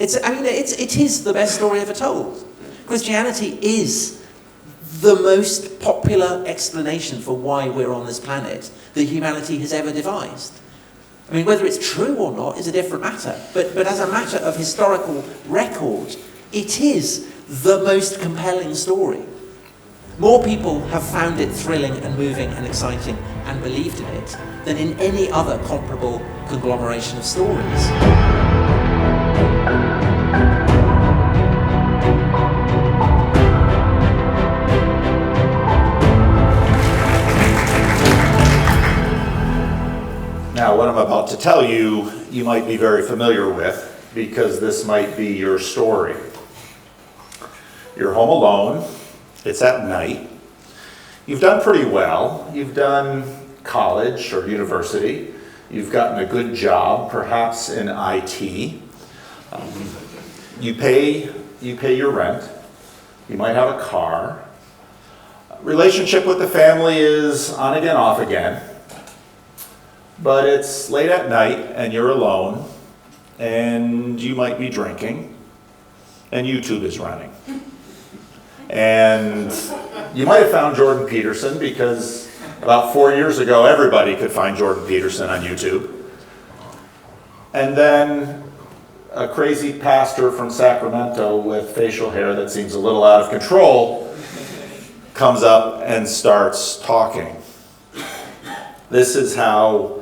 It is the best story ever told. Christianity is the most popular explanation for why we're on this planet that humanity has ever devised. I mean, whether it's true or not is a different matter. But as a matter of historical record, it is the most compelling story. More people have found it thrilling and moving and exciting and believed in it than in any other comparable conglomeration of stories. Now, what I'm about to tell you, you might be very familiar with, because this might be your story. You're home alone, it's at night, you've done pretty well, you've done college or university, you've gotten a good job, perhaps in IT, you pay your rent, you might have a car, relationship with the family is on again, off again. But it's late at night and you're alone and you might be drinking and YouTube is running. And you might have found Jordan Peterson because about 4 years ago everybody could find Jordan Peterson on YouTube. And then a crazy pastor from Sacramento with facial hair that seems a little out of control comes up and starts talking. This is how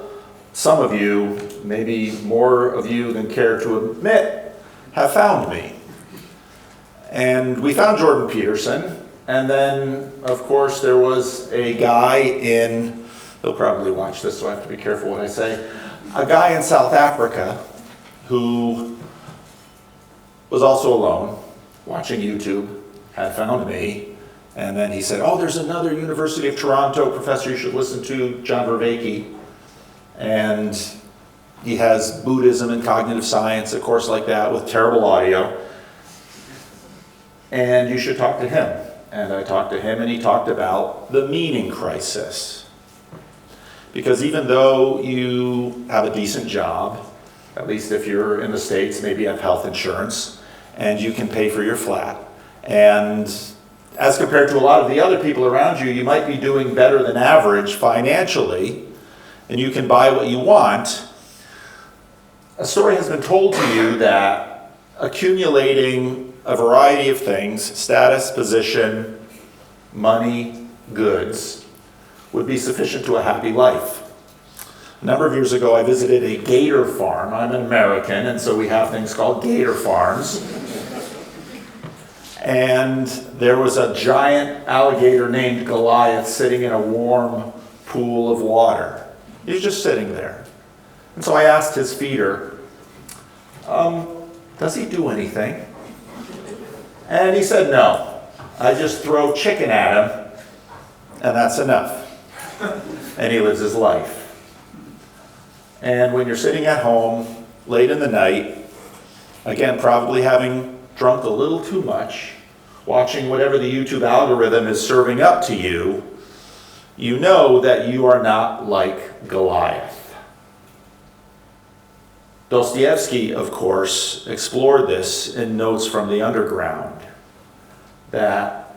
some of you, maybe more of you than care to admit, have found me. And we found Jordan Peterson, and then, of course, there was a guy in, they'll probably watch this, so I have to be careful what I say, a guy in South Africa who was also alone, watching YouTube, had found me, and then he said, oh, there's another University of Toronto professor you should listen to, John Vervaeke. And he has Buddhism and cognitive science, a course like that with terrible audio. And you should talk to him. And I talked to him and he talked about the meaning crisis. Because even though you have a decent job, at least if you're in the States, maybe you have health insurance, and you can pay for your flat. And as compared to a lot of the other people around you, you might be doing better than average financially, and you can buy what you want. A story has been told to you that accumulating a variety of things, status, position, money, goods, would be sufficient to a happy life. A number of years ago, I visited a gator farm. I'm an American, and so we have things called gator farms. And there was a giant alligator named Goliath sitting in a warm pool of water. He was just sitting there. And so I asked his feeder, does he do anything? And he said, no. I just throw chicken at him, and that's enough. And he lives his life. And when you're sitting at home, late in the night, again, probably having drunk a little too much, watching whatever the YouTube algorithm is serving up to you, you know that you are not like Goliath. Dostoevsky, of course, explored this in Notes from the Underground, that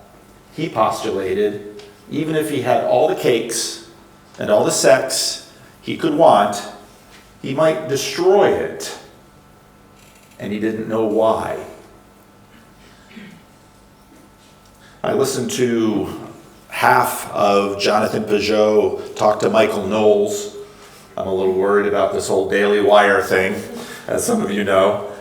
he postulated, even if he had all the cakes and all the sex he could want, he might destroy it, and he didn't know why. I listened to half of Jonathan Peugeot talk to Michael Knowles. I'm a little worried about this whole Daily Wire thing, as some of you know.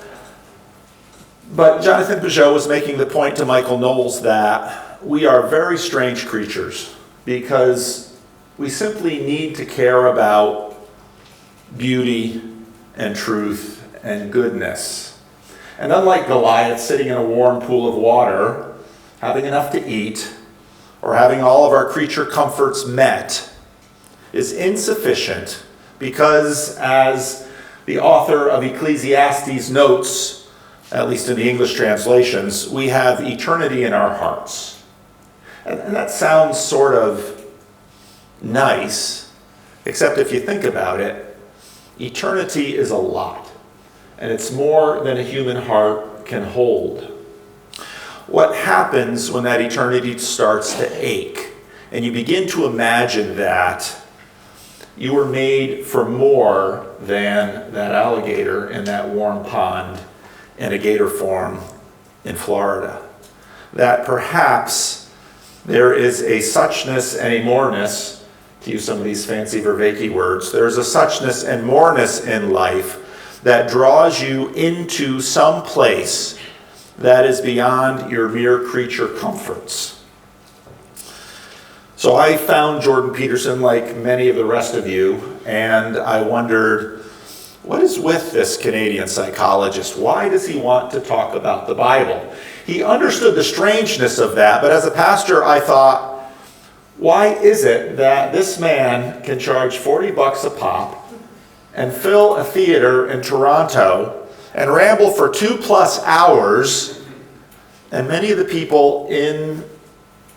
But Jonathan Peugeot was making the point to Michael Knowles that we are very strange creatures because we simply need to care about beauty and truth and goodness. And unlike Goliath sitting in a warm pool of water, having enough to eat, or having all of our creature comforts met, is insufficient because, as the author of Ecclesiastes notes, at least in the English translations, we have eternity in our hearts. And that sounds sort of nice, except if you think about it, eternity is a lot. and it's more than a human heart can hold. What happens when that eternity starts to ache, and you begin to imagine that you were made for more than that alligator in that warm pond in a gator farm in Florida. That perhaps there is a suchness and a moreness, to use some of these fancy Vervaeke words, there's a suchness and moreness in life that draws you into some place that is beyond your mere creature comforts. So I found Jordan Peterson like many of the rest of you, and I wondered, what is with this Canadian psychologist? Why does he want to talk about the Bible? He understood the strangeness of that, but as a pastor I thought, why is it that this man can charge $40 a pop and fill a theater in Toronto and ramble for 2+ hours, and many of the people in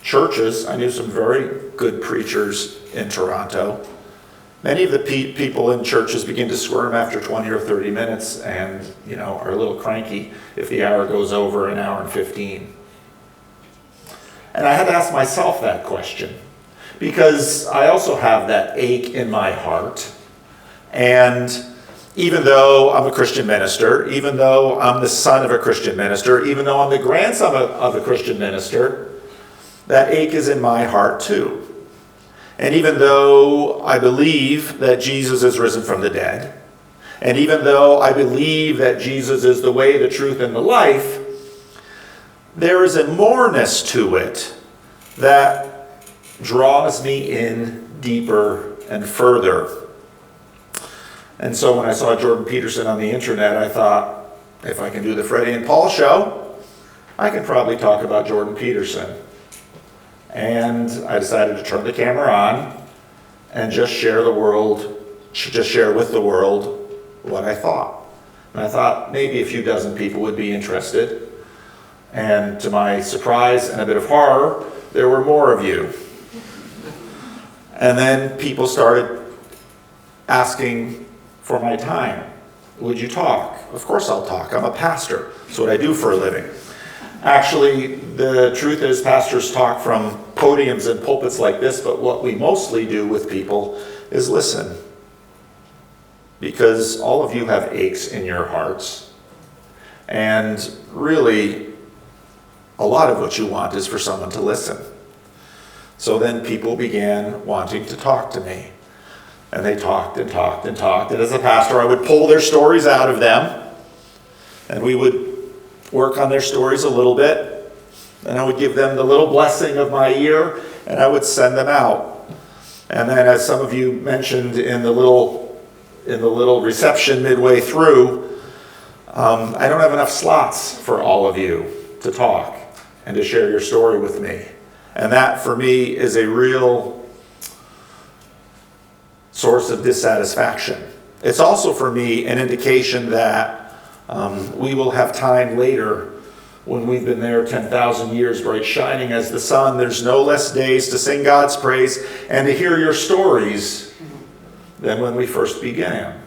churches, I knew some very good preachers in Toronto, many of the people in churches begin to squirm after 20 or 30 minutes and, are a little cranky if the hour goes over an hour and 15. And I had to ask myself that question, because I also have that ache in my heart. And even though I'm a Christian minister, even though I'm the son of a Christian minister, even though I'm the grandson of a Christian minister, that ache is in my heart too. And even though I believe that Jesus is risen from the dead, and even though I believe that Jesus is the way, the truth, and the life, there is a moreness to it that draws me in deeper and further. And so when I saw Jordan Peterson on the internet, I thought, if I can do the Freddie and Paul show, I can probably talk about Jordan Peterson. And I decided to turn the camera on and just share with the world what I thought. And I thought maybe a few dozen people would be interested. And to my surprise and a bit of horror, there were more of you. And then people started asking for my time. Would you talk? Of course I'll talk. I'm a pastor. That's what I do for a living. Actually, the truth is pastors talk from podiums and pulpits like this, but what we mostly do with people is listen. Because all of you have aches in your hearts. And really, a lot of what you want is for someone to listen. So then people began wanting to talk to me. And they talked and talked and talked. And as a pastor, I would pull their stories out of them. And we would work on their stories a little bit. And I would give them the little blessing of my ear. And I would send them out. And then, as some of you mentioned in the little reception midway through, I don't have enough slots for all of you to talk and to share your story with me. And that, for me, is a real source of dissatisfaction. It's also, for me, an indication that we will have time later when we've been there 10,000 years, bright shining as the sun. There's no less days to sing God's praise and to hear your stories than when we first began.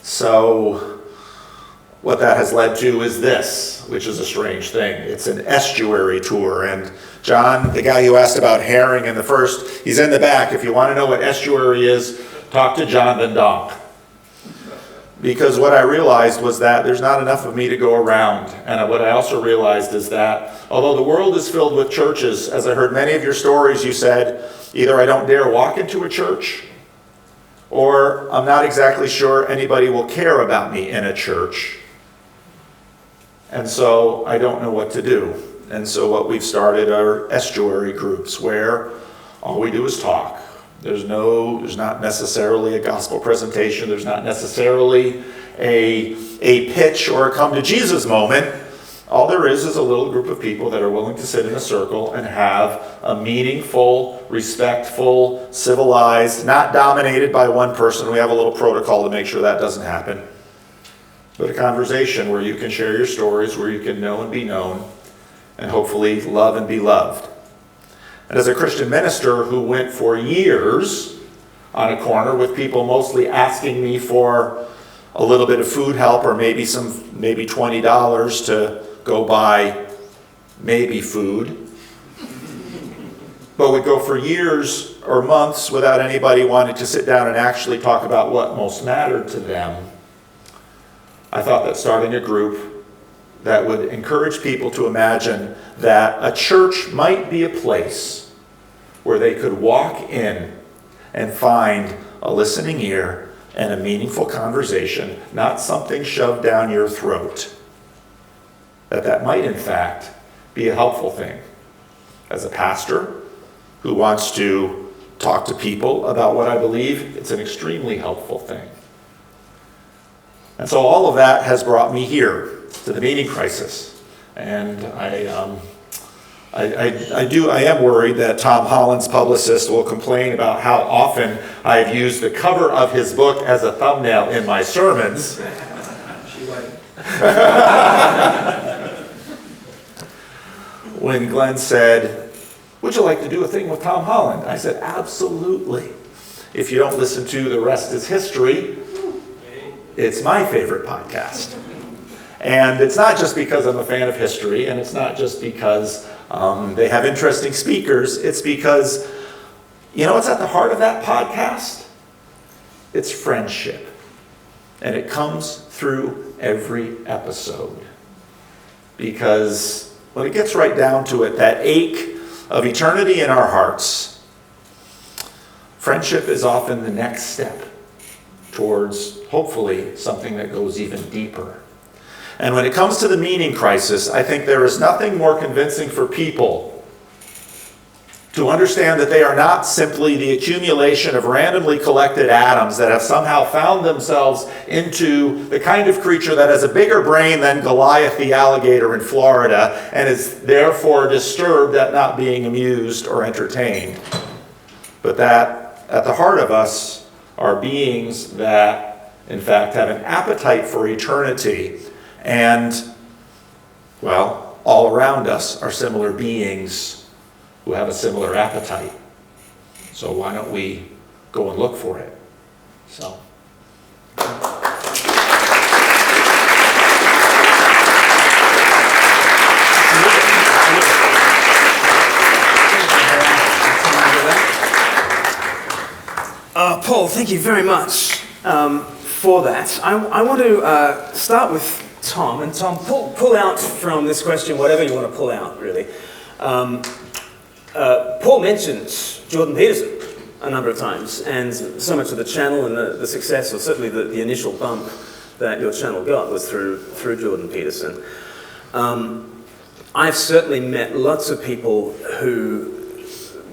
So what that has led to is this, which is a strange thing. It's an estuary tour. And John, the guy who asked about herring in the first, he's in the back. If you want to know what estuary is, talk to John Van Donk. Because what I realized was that there's not enough of me to go around. And what I also realized is that although the world is filled with churches, as I heard many of your stories, you said, either I don't dare walk into a church, or I'm not exactly sure anybody will care about me in a church. And so I don't know what to do. And so what we've started are estuary groups where all we do is talk. There's not necessarily a gospel presentation. There's not necessarily a pitch or a come to Jesus moment. All there is a little group of people that are willing to sit in a circle and have a meaningful, respectful, civilized, not dominated by one person. We have a little protocol to make sure that doesn't happen. But a conversation where you can share your stories, where you can know and be known, and hopefully love and be loved. And as a Christian minister who went for years on a corner with people mostly asking me for a a little bit of food help, or maybe $20 to go buy maybe food, but would go for years or months without anybody wanting to sit down and actually talk about what most mattered to them. I thought that starting a group that would encourage people to imagine that a church might be a place where they could walk in and find a listening ear and a meaningful conversation, not something shoved down your throat, that might in fact be a helpful thing. As a pastor who wants to talk to people about what I believe, it's an extremely helpful thing. And so all of that has brought me here to the meaning crisis. And I am worried that Tom Holland's publicist will complain about how often I've used the cover of his book as a thumbnail in my sermons. When Glenn said, "Would you like to do a thing with Tom Holland?" I said, "Absolutely." If you don't listen to The Rest is History, it's my favorite podcast. And it's not just because I'm a fan of history, and it's not just because they have interesting speakers. It's because, you know what's at the heart of that podcast? It's friendship. And it comes through every episode. Because when it gets right down to it, that ache of eternity in our hearts, friendship is often the next step towards, hopefully, something that goes even deeper. And when it comes to the meaning crisis, I think there is nothing more convincing for people to understand that they are not simply the accumulation of randomly collected atoms that have somehow found themselves into the kind of creature that has a bigger brain than Goliath the alligator in Florida and is therefore disturbed at not being amused or entertained. But that at the heart of us are beings that, in fact, have an appetite for eternity. And, well, all around us are similar beings who have a similar appetite. So why don't we go and look for it? So. Paul, thank you very much for that. I want to start with Tom. And Tom, pull out from this question whatever you want to pull out, really. Paul mentions Jordan Peterson a number of times, and so much of the channel and the success, or certainly the initial bump that your channel got, was through Jordan Peterson. I've certainly met lots of people who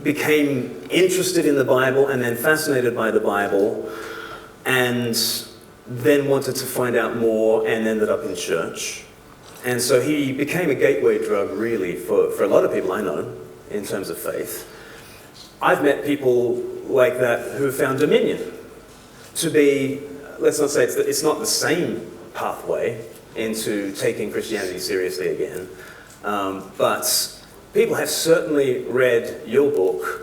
became interested in the Bible and then fascinated by the Bible, and then wanted to find out more and ended up in church. And so he became a gateway drug, really, for a lot of people I know, in terms of faith. I've met people like that who have found Dominion to be, let's not say it's not the same pathway into taking Christianity seriously again, but people have certainly read your book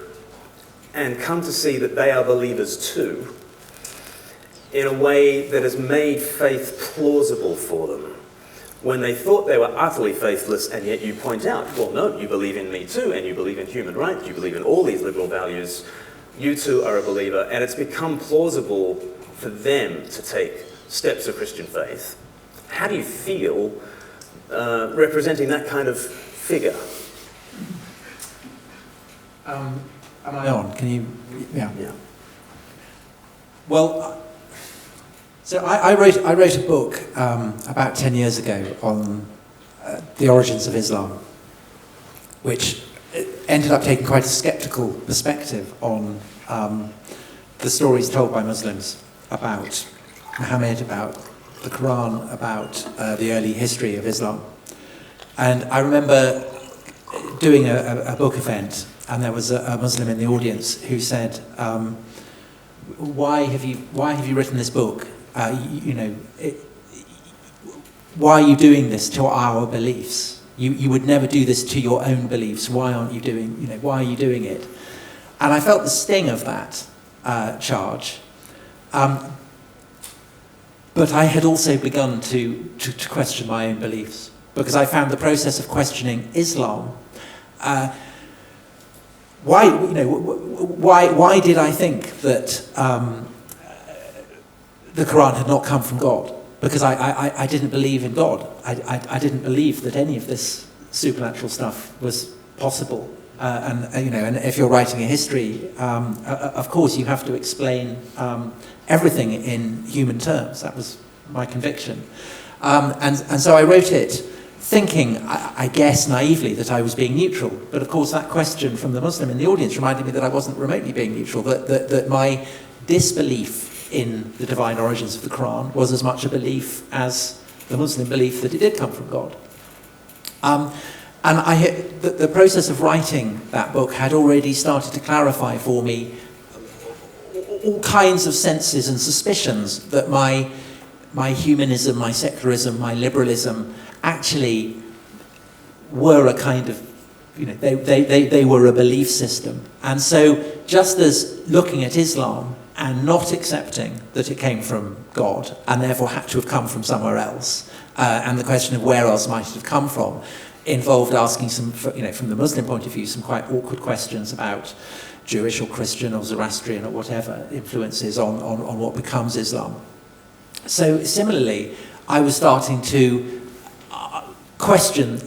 and come to see that they are believers too, in a way that has made faith plausible for them. When they thought they were utterly faithless, and yet you point out, well, no, you believe in me too, and you believe in human rights, you believe in all these liberal values, you too are a believer, and it's become plausible for them to take steps of Christian faith. How do you feel representing that kind of figure? Am I on? Can you? Yeah. Well, so I wrote a book about 10 years ago on the origins of Islam, which ended up taking quite a skeptical perspective on the stories told by Muslims about Muhammad, about the Quran, about the early history of Islam. And I remember doing a book event, and there was a Muslim in the audience who said, why have you written this book? Why are you doing this to our beliefs? You would never do this to your own beliefs. Why are you doing it? And I felt the sting of that charge. But I had also begun to question my own beliefs, because I found the process of questioning Islam. Why did I think that the Quran had not come from God? Because I didn't believe in God. I didn't believe that any of this supernatural stuff was possible. And if you're writing a history, of course you have to explain everything in human terms. That was my conviction. And so I wrote it thinking, I guess naively, that I was being neutral. But of course that question from the Muslim in the audience reminded me that I wasn't remotely being neutral, that my disbelief in the divine origins of the Quran was as much a belief as the Muslim belief that it did come from God. And the process of writing that book had already started to clarify for me all kinds of senses and suspicions that my humanism, my secularism, my liberalism actually were a kind of, they were a belief system. And so just as looking at Islam and not accepting that it came from God and therefore had to have come from somewhere else, and the question of where else might it have come from, involved asking some, from the Muslim point of view, some quite awkward questions about Jewish or Christian or Zoroastrian or whatever influences on what becomes Islam. So similarly, I was starting to question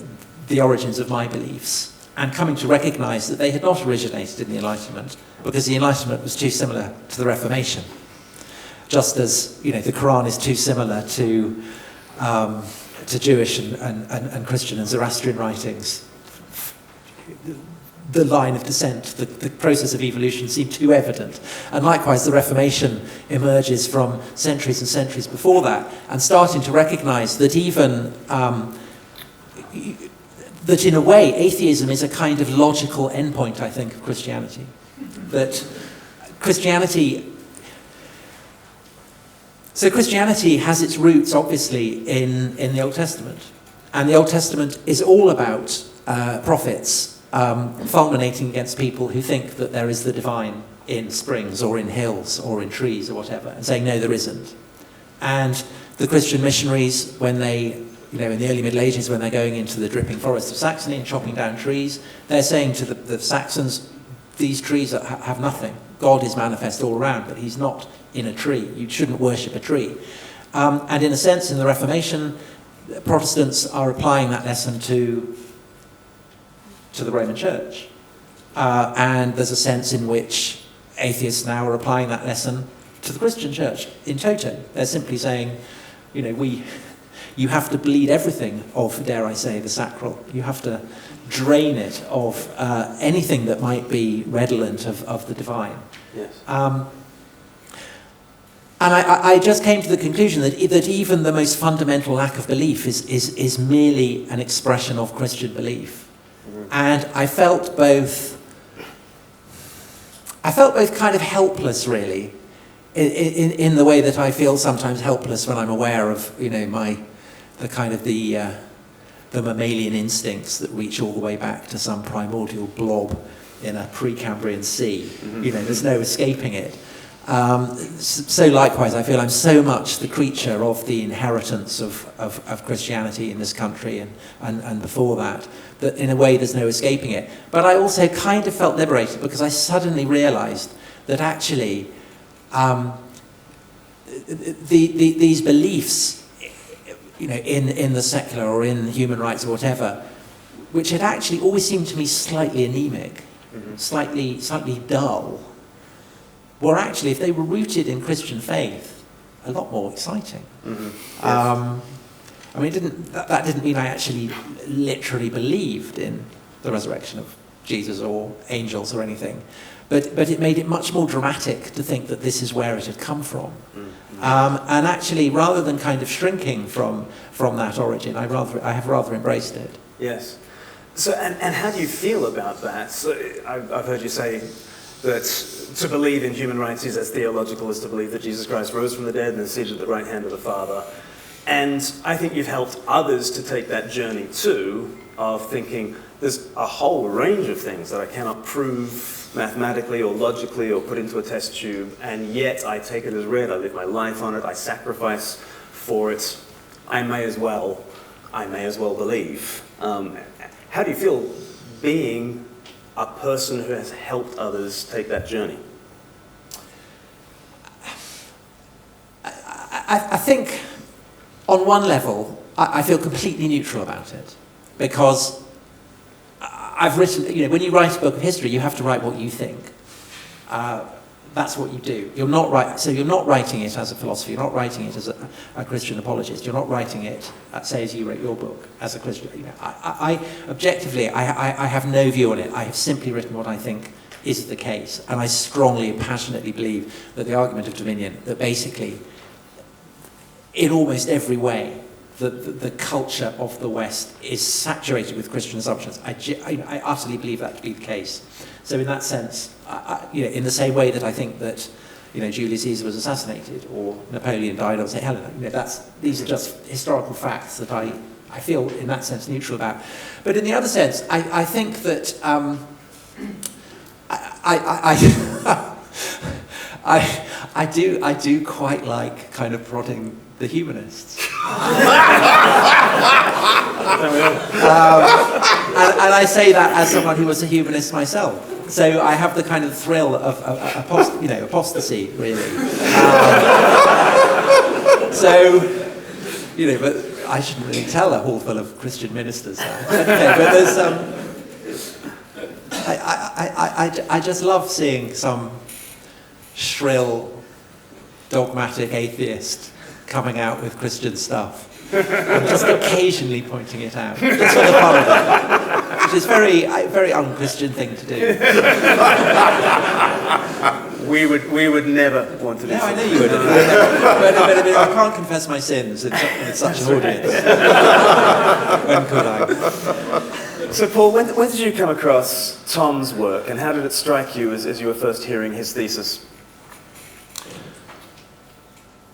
the origins of my beliefs and coming to recognize that they had not originated in the Enlightenment, because the Enlightenment was too similar to the Reformation. Just as, the Quran is too similar to Jewish and Christian and Zoroastrian writings. The line of descent, the process of evolution seemed too evident. And likewise, the Reformation emerges from centuries and centuries before that, and starting to recognize that even, that in a way, atheism is a kind of logical endpoint, I think, of Christianity. That Christianity has its roots, obviously, in the Old Testament. And the Old Testament is all about prophets fulminating against people who think that there is the divine in springs or in hills or in trees or whatever, and saying, no, there isn't. And the Christian missionaries, when they, in the early Middle Ages, when they're going into the dripping forest of Saxony and chopping down trees, they're saying to the Saxons, these trees have nothing. God is manifest all around, but he's not in a tree. You shouldn't worship a tree. And in a sense, in the Reformation, Protestants are applying that lesson to the Roman Church. And there's a sense in which atheists now are applying that lesson to the Christian Church in toto. They're simply saying, you have to bleed everything of, dare I say, the sacral. You have to drain it of anything that might be redolent of the divine. Yes. And I just came to the conclusion that even the most fundamental lack of belief is merely an expression of Christian belief. And I felt both kind of helpless, really, in the way that I feel sometimes helpless when I'm aware of, the mammalian instincts that reach all the way back to some primordial blob in a Precambrian sea. There's no escaping it. So likewise, I feel I'm so much the creature of the inheritance of Christianity in this country and before that in a way there's no escaping it. But I also kind of felt liberated, because I suddenly realized that actually these beliefs, in the secular or in human rights or whatever, which had actually always seemed to me slightly anemic, slightly dull, were actually, if they were rooted in Christian faith, a lot more exciting. Yes. That didn't mean I actually literally believed in the resurrection of Jesus or angels or anything, but it made it much more dramatic to think that this is where it had come from. And actually, rather than kind of shrinking from that origin, I have rather embraced it. Yes. So, and how do you feel about that? So, I've heard you say that to believe in human rights is as theological as to believe that Jesus Christ rose from the dead and is seated at the right hand of the Father. And I think you've helped others to take that journey too, of thinking there's a whole range of things that I cannot prove mathematically or logically or put into a test tube, and yet I take it as read, I live my life on it, I sacrifice for it, I may as well believe. How do you feel being a person who has helped others take that journey? I think on one level, I feel completely neutral about it, because I've written, when you write a book of history, you have to write what you think. That's what you do. You're not writing it as a philosopher, you're not writing it as a Christian apologist, you're not writing it, say as you wrote your book, as a Christian. Objectively, I have no view on it. I have simply written what I think is the case, and I strongly and passionately believe that the argument of dominion, that basically, in almost every way, the culture of the West is saturated with Christian assumptions. I utterly believe that to be the case. So in that sense, in the same way that I think that Julius Caesar was assassinated or Napoleon died on St. Helena, these are just historical facts that I feel in that sense neutral about. But in the other sense, I think that I do quite like kind of prodding the humanists. And I say that as someone who was a humanist myself. So I have the kind of thrill of apostasy, really. But I shouldn't really tell a hall full of Christian ministers that. But there's I just love seeing some shrill, dogmatic atheist coming out with Christian stuff, and just occasionally pointing it out, just for the fun of it, which is very un-Christian thing to do. We would never want to do No, something. I know you wouldn't. But I can't confess my sins in such an audience. When could I? So Paul, when did you come across Tom's work, and how did it strike you as you were first hearing his thesis?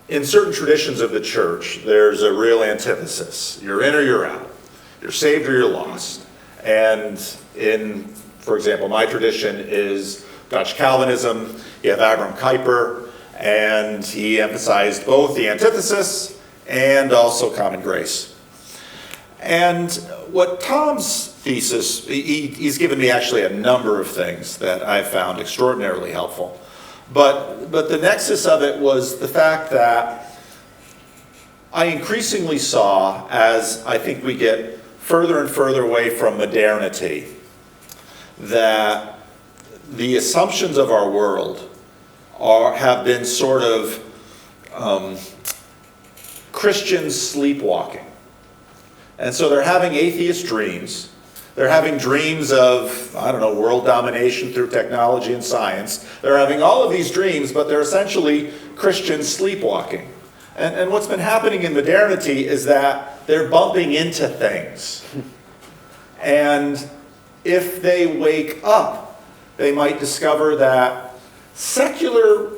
In certain traditions of the church, there's a real antithesis. You're in or you're out. You're saved or you're lost. And for example, my tradition is Dutch Calvinism. You have Abram Kuyper, and he emphasized both the antithesis and also common grace. And what Tom's thesis, he's given me actually a number of things that I've found extraordinarily helpful. But the nexus of it was the fact that I increasingly saw, as I think we get further and further away from modernity, that the assumptions of our world have been sort of Christian sleepwalking. And so they're having atheist dreams. They're having dreams of, world domination through technology and science. They're having all of these dreams, but they're essentially Christian sleepwalking. And what's been happening in modernity is that they're bumping into things. And if they wake up, they might discover that secular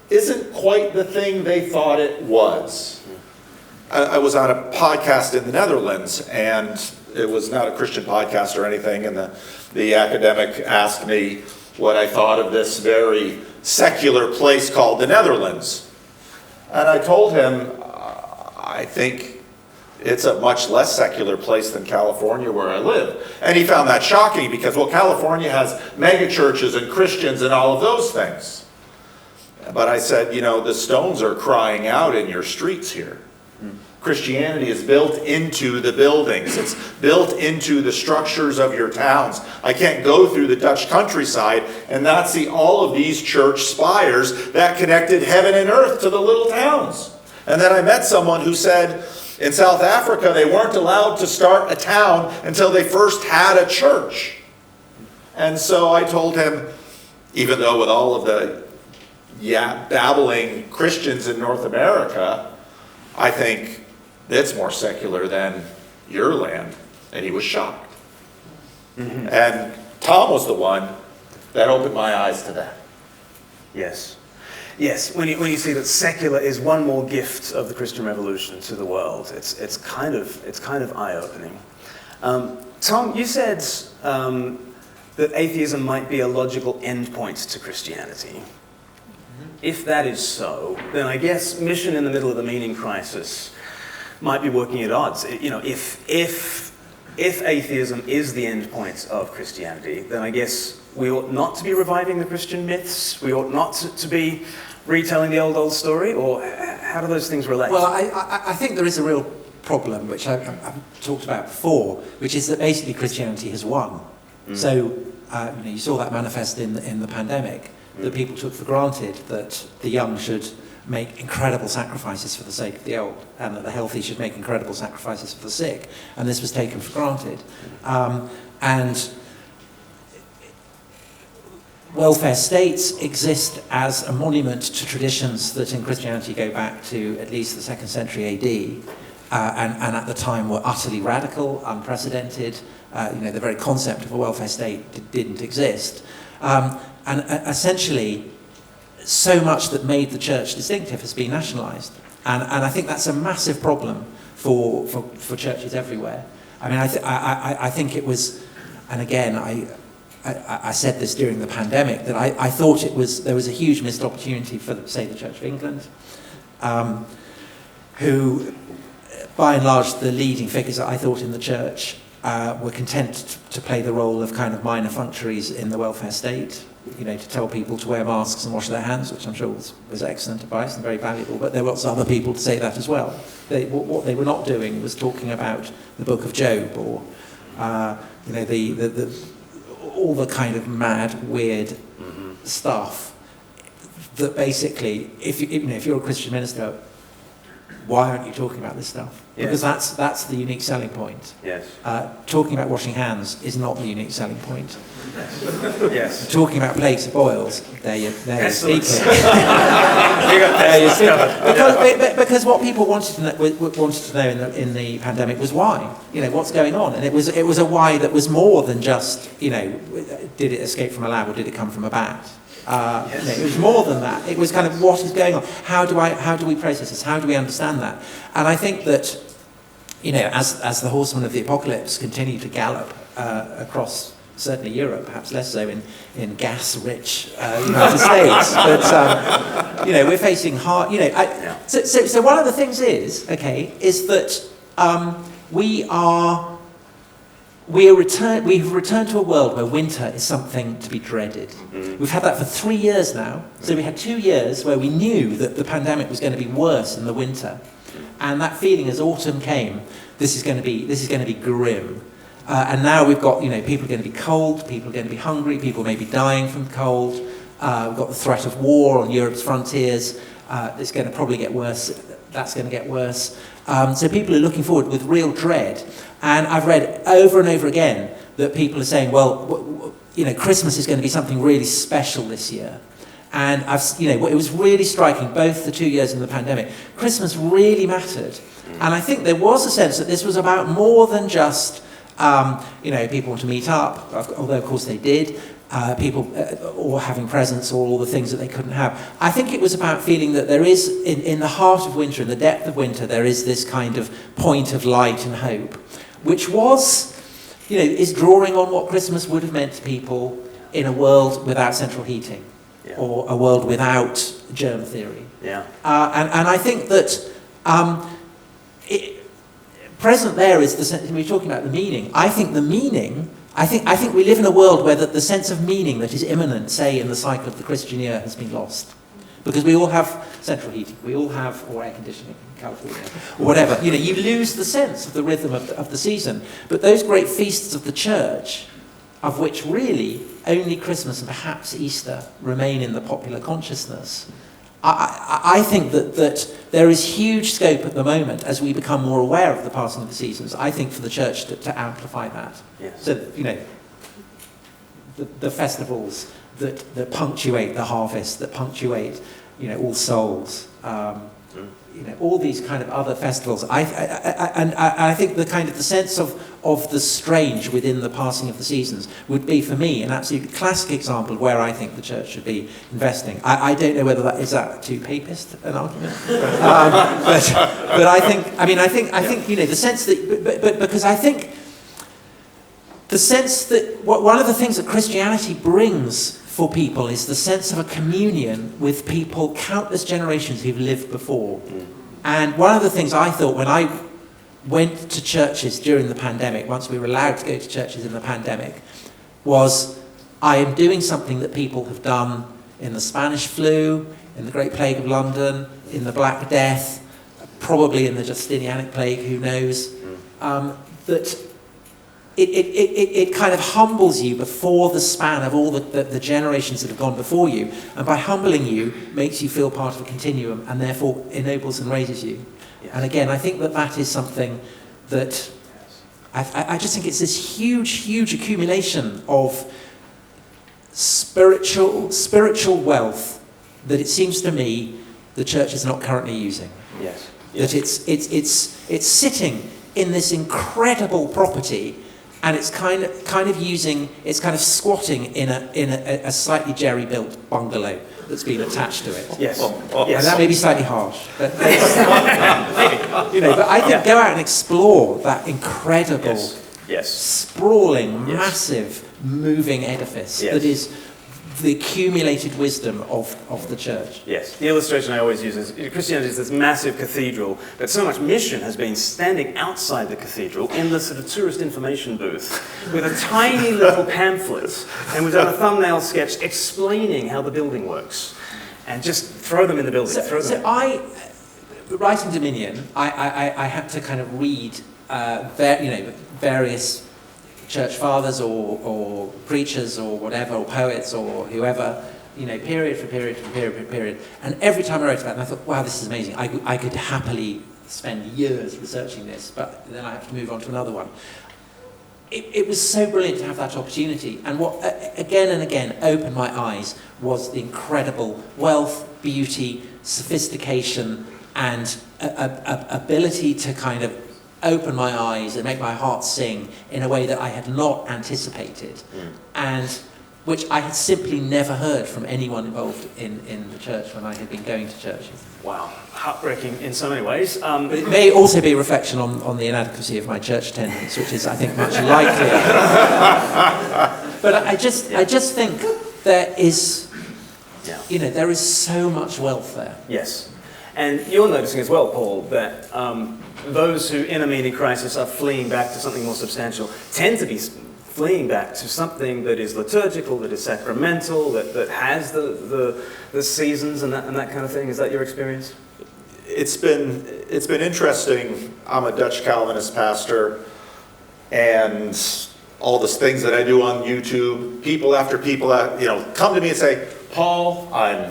isn't quite the thing they thought it was. I was on a podcast in the Netherlands, and it was not a Christian podcast or anything, and the academic asked me what I thought of this very secular place called the Netherlands. And I told him, I think it's a much less secular place than California where I live. And he found that shocking because, California has mega churches and Christians and all of those things. But I said, the stones are crying out in your streets here. Christianity is built into the buildings. It's built into the structures of your towns. I can't go through the Dutch countryside and not see all of these church spires that connected heaven and earth to the little towns. And then I met someone who said in South Africa they weren't allowed to start a town until they first had a church. And so I told him, even though with all of the babbling Christians in North America, I think it's more secular than your land. And he was shocked. Mm-hmm. And Tom was the one that opened my eyes to that. Yes. Yes, when you see that secular is one more gift of the Christian Revolution to the world, it's kind of eye-opening. Tom, you said that atheism might be a logical endpoint to Christianity. If that is so, then I guess mission in the middle of the meaning crisis might be working at odds. You know, if atheism is the end point of Christianity, then I guess we ought not to be reviving the Christian myths. We ought not to be retelling the old story. Or how do those things relate? Well, I think there is a real problem, which I've talked about before, which is that basically Christianity has won. So you saw that manifest in the pandemic, that people took for granted that the young should make incredible sacrifices for the sake of the old, and that the healthy should make incredible sacrifices for the sick, and this was taken for granted. And welfare states exist as a monument to traditions that in Christianity go back to at least the 2nd century AD, and at the time were utterly radical, unprecedented. The very concept of a welfare state didn't exist. And essentially, so much that made the church distinctive has been nationalised. And I think that's a massive problem for churches everywhere. I mean, I think it was, and again, I said this during the pandemic, that I thought there was a huge missed opportunity for, say, the Church of England, who, by and large, the leading figures I thought in the church were content to play the role of kind of minor functionaries in the welfare state, to tell people to wear masks and wash their hands, which I'm sure was excellent advice and very valuable, but there were lots of other people to say that as well. What they were not doing was talking about the Book of Job or, all the kind of mad, weird stuff that basically, if you're a Christian minister, why aren't you talking about this stuff? Yes. Because that's the unique selling point. Yes. Talking about washing hands is not the unique selling point. Yes. Talking about plagues of boils, there you're speaking. Because what people wanted to know in the pandemic was why. What's going on, and it was a why that was more than just did it escape from a lab or did it come from a bat. It was more than that. It was kind of what is going on. How do we process this? How do we understand that? And I think that as the horsemen of the apocalypse continue to gallop across certainly Europe, perhaps less so in gas-rich United States, but we're facing hard. So one of the things is that we've returned to a world where winter is something to be dreaded. We've had that for 3 years now. So we had 2 years where we knew that the pandemic was going to be worse in the winter, and that feeling as autumn came, this is going to be grim. And now we've got people are going to be cold, people are going to be hungry, people may be dying from cold. We've got the threat of war on Europe's frontiers. It's going to probably get worse. That's going to get worse. So people are looking forward with real dread. And I've read over and over again that people are saying, well, Christmas is going to be something really special this year. And it was really striking, both the 2 years in the pandemic. Christmas really mattered. And I think there was a sense that this was about more than just, people want to meet up, although of course they did. People or having presents or all the things that they couldn't have. I think it was about feeling that there is, in the heart of winter, in the depth of winter, there is this kind of point of light and hope, which is drawing on what Christmas would have meant to people in a world without central heating, or a world without germ theory. Yeah. And I think that present there is the sense, we're talking about the meaning. I think the meaning, I think we live in a world where the sense of meaning that is imminent, say, in the cycle of the Christian year has been lost. Because we all have central heating, we all have, or air conditioning in California, or whatever. You lose the sense of the rhythm of the season. But those great feasts of the church, of which really only Christmas and perhaps Easter remain in the popular consciousness, I think that there is huge scope at the moment, as we become more aware of the passing of the seasons, I think, for the church to amplify that. Yes. So, the festivals that punctuate the harvest, that punctuate, All Souls, all these kind of other festivals. I think the sense of the strange within the passing of the seasons would be, for me, an absolute classic example of where I think the church should be investing. I don't know whether that is too papist an argument, but I think the sense that, because I think the sense that one of the things that Christianity brings for people is the sense of a communion with people, countless generations who've lived before. And one of the things I thought when I went to churches during the pandemic, once we were allowed to go to churches in the pandemic, was I am doing something that people have done in the Spanish flu, in the Great Plague of London, in the Black Death, probably in the Justinianic Plague, who knows, that it kind of humbles you before the span of all the generations that have gone before you, and by humbling you, makes you feel part of a continuum, and therefore ennobles and raises you. Yes. And again, I think that is something that I just think it's this huge accumulation of spiritual wealth that it seems to me the church is not currently using. Yes. That it's sitting in this incredible property, and it's kind of squatting in a slightly jerry-built bungalow that's been attached to it. Yes. And that may be slightly harsh, but but I think go out and explore that incredible, sprawling, massive, moving edifice that is the accumulated wisdom of the church. Yes, the illustration I always use is Christianity is this massive cathedral, but so much mission has been standing outside the cathedral in the sort of tourist information booth with a tiny little pamphlet, and we've done a thumbnail sketch explaining how the building works, and just throw them in the building. Writing Dominion, I had to kind of read various church fathers or preachers or whatever, or poets or whoever, period for period for period for period. And every time I wrote about it, I thought, wow, this is amazing. I could happily spend years researching this, but then I have to move on to another one. It was so brilliant to have that opportunity. And what, again and again, opened my eyes was the incredible wealth, beauty, sophistication, and ability to kind of open my eyes and make my heart sing in a way that I had not anticipated, and which I had simply never heard from anyone involved in the church when I had been going to churches. Wow, heartbreaking in so many ways. But it may also be a reflection on the inadequacy of my church attendance, which is, I think, much likelier. But I just think there is, there is so much wealth there. Yes. And you're noticing as well, Paul, that those who in a meaning crisis are fleeing back to something more substantial tend to be fleeing back to something that is liturgical, that is sacramental, that has the seasons and that kind of thing. Is that your experience? It's been interesting. I'm a Dutch Calvinist pastor, and all the things that I do on YouTube, people after people, come to me and say, Paul, I'm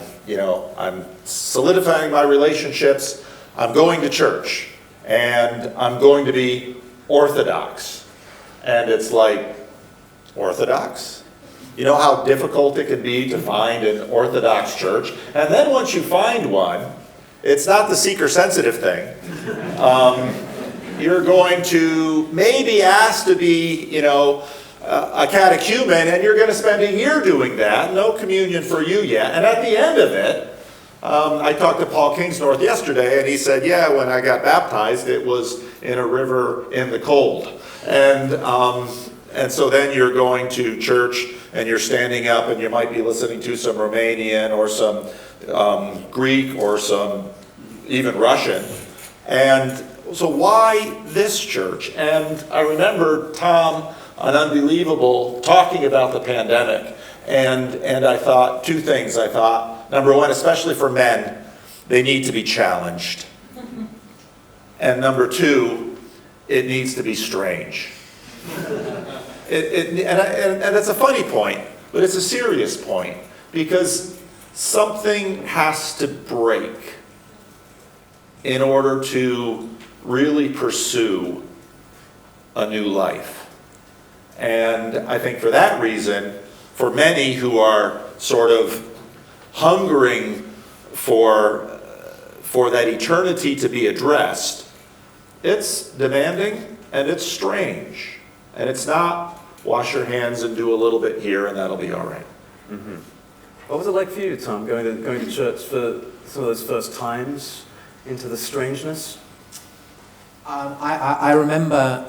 solidifying my relationships. I'm going to church, and I'm going to be Orthodox. And it's like, Orthodox? You know how difficult it can be to find an Orthodox church? And then once you find one, it's not the seeker-sensitive thing. You're going to maybe ask to be, a catechumen, and you're going to spend a year doing that. No communion for you yet. And at the end of it, I talked to Paul Kingsnorth yesterday, and he said, when I got baptized, it was in a river in the cold. And so then you're going to church, and you're standing up, and you might be listening to some Romanian or some Greek or some even Russian. And so why this church? And I remember Tom, an Unbelievable, talking about the pandemic. And I thought two things. I thought, number one, especially for men, they need to be challenged. And number two, it needs to be strange. And that's a funny point, but it's a serious point, because something has to break in order to really pursue a new life. And I think for that reason, for many who are sort of hungering for that eternity to be addressed, it's demanding and it's strange. And it's not wash your hands and do a little bit here and that'll be all right. Mm-hmm. What was it like for you, Tom, going to church for some of those first times into the strangeness? I remember,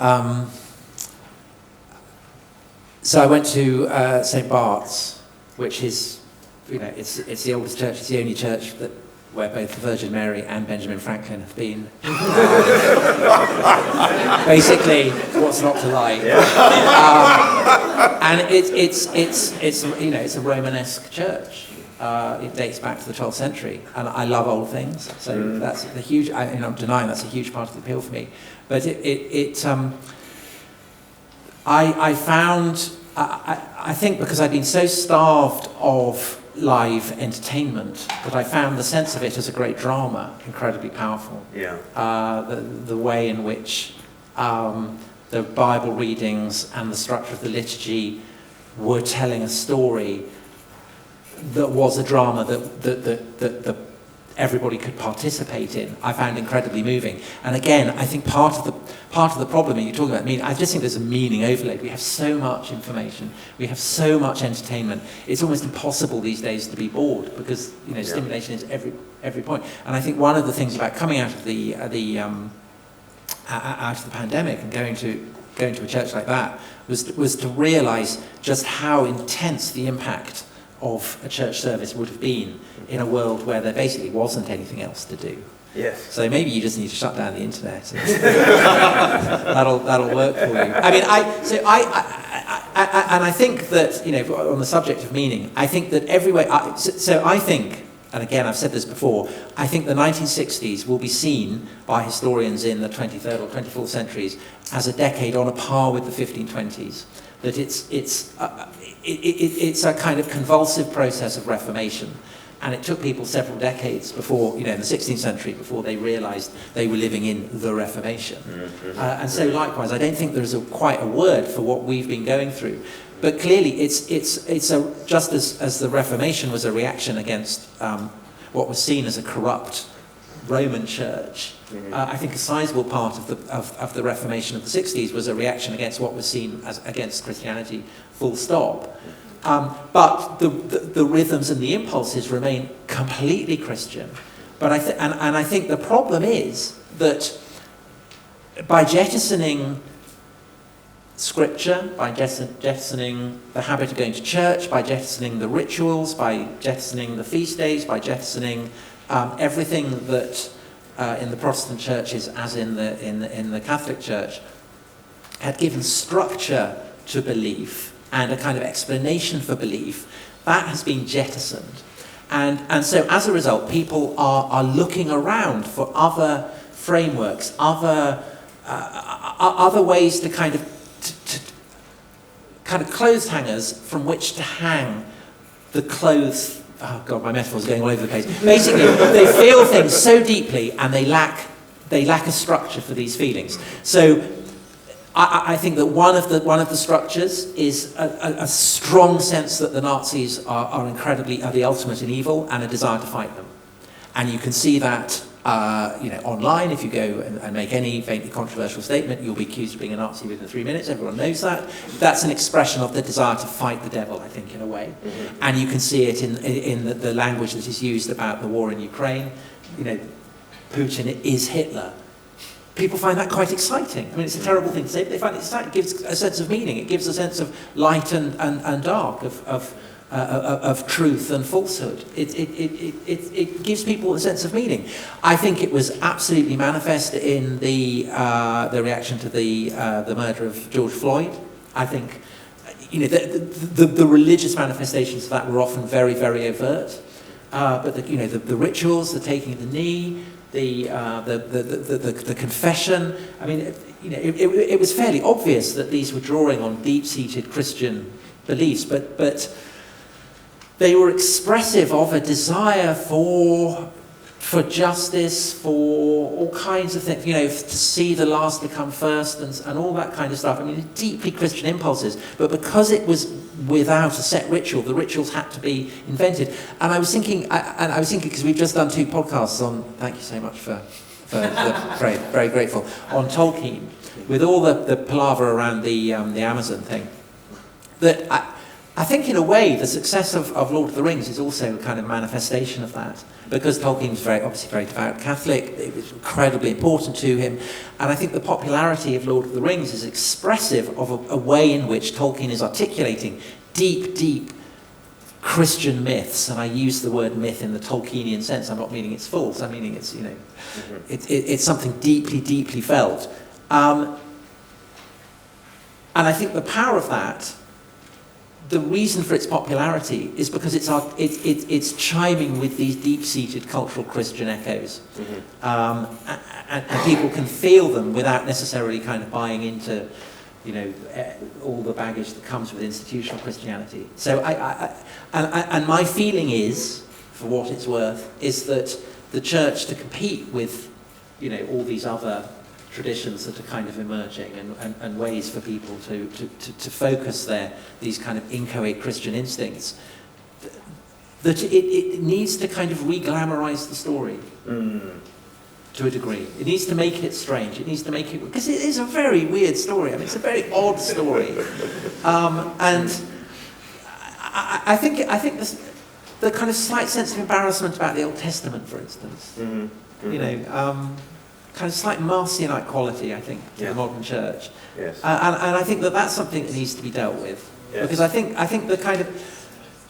so I went to St. Bart's, which is, it's the oldest church, it's the only church that where both the Virgin Mary and Benjamin Franklin have been. Basically, what's not to like? And it's a Romanesque church. It dates back to the 12th century, and I love old things, so that's the huge. I'm not denying that's a huge part of the appeal for me. But I think because I'd been so starved of live entertainment that I found the sense of it as a great drama incredibly powerful. Yeah. The way in which the Bible readings and the structure of the liturgy were telling a story that was a drama that everybody could participate in, I found incredibly moving. And again, I think part of the problem, and you're talking about meaning, I just think there's a meaning overload. We have so much information, we have so much entertainment. It's almost impossible these days to be bored because stimulation is every point. And I think one of the things about coming out of the pandemic and going to a church like that was to realise just how intense the impact of a church service would have been in a world where there basically wasn't anything else to do. Yes. So maybe you just need to shut down the internet. And that'll work for you. I mean, I think that on the subject of meaning, I think that everywhere. I think, and again I've said this before, I think the 1960s will be seen by historians in the 23rd or 24th centuries as a decade on a par with the 1520s. That it's a kind of convulsive process of reformation, and it took people several decades before, in the 16th century, before they realised they were living in the Reformation. And so likewise, I don't think there's quite a word for what we've been going through, but clearly it's just as the Reformation was a reaction against what was seen as a corrupt Roman Church. I think a sizable part of the Reformation of the 60s was a reaction against what was seen as against Christianity, full stop. But the rhythms and the impulses remain completely Christian. But I think the problem is that by jettisoning Scripture, by jettisoning the habit of going to church, by jettisoning the rituals, by jettisoning the feast days, by jettisoning everything that in the Protestant churches, as in the Catholic Church, had given structure to belief and a kind of explanation for belief, that has been jettisoned. And so as a result, people are looking around for other frameworks, other ways to kind of clothes hangers from which to hang the clothes. Oh God, my metaphor's going all over the place. Basically, they feel things so deeply, and they lack a structure for these feelings. So, I think that one of the structures is a strong sense that the Nazis are the ultimate in evil, and a desire to fight them. And you can see that online. If you go and make any faintly controversial statement, you'll be accused of being a Nazi within 3 minutes. Everyone knows that. That's an expression of the desire to fight the devil, I think, in a way. Mm-hmm. And you can see it in the language that is used about the war in Ukraine. Putin is Hitler. People find that quite exciting. I mean, it's a terrible thing to say, but they find it exciting. It gives a sense of meaning. It gives a sense of light and dark, of truth and falsehood. It gives people a sense of meaning. I think it was absolutely manifest in the reaction to the murder of George Floyd. I think the religious manifestations of that were often very, very overt. But the rituals, the taking of the knee, the confession. I mean, it was fairly obvious that these were drawing on deep-seated Christian beliefs, but they were expressive of a desire for justice, for all kinds of things, to see the last become first and all that kind of stuff. I mean, deeply Christian impulses, but because it was without a set ritual, the rituals had to be invented. And I was thinking, because we've just done 2 podcasts on, thank you so much for very, very grateful, on Tolkien, with all the palaver around the Amazon thing, that I think in a way the success of Lord of the Rings is also a kind of manifestation of that, because Tolkien was obviously very devout Catholic. It was incredibly important to him, and I think the popularity of Lord of the Rings is expressive of a way in which Tolkien is articulating deep Christian myths, and I use the word myth in the Tolkienian sense. I'm not meaning it's false. I'm meaning it's, it's something deeply, deeply felt. And I think the power of that, the reason for its popularity is because it's chiming with these deep-seated cultural Christian echoes. And people can feel them without necessarily kind of buying into, all the baggage that comes with institutional Christianity. So and my feeling is, for what it's worth, is that the church, to compete with, all these other traditions that are kind of emerging and ways for people to focus these kind of inchoate Christian instincts, that it needs to kind of re-glamorize the story. To a degree. It needs to make it strange. It needs to make it... Because it is a very weird story. I mean, it's a very odd story. And I think the kind of slight sense of embarrassment about the Old Testament, for instance, kind of slight Marcionite quality, I think, to the modern church. Yes. And I think that's something that needs to be dealt with. Yes. Because I think the kind of...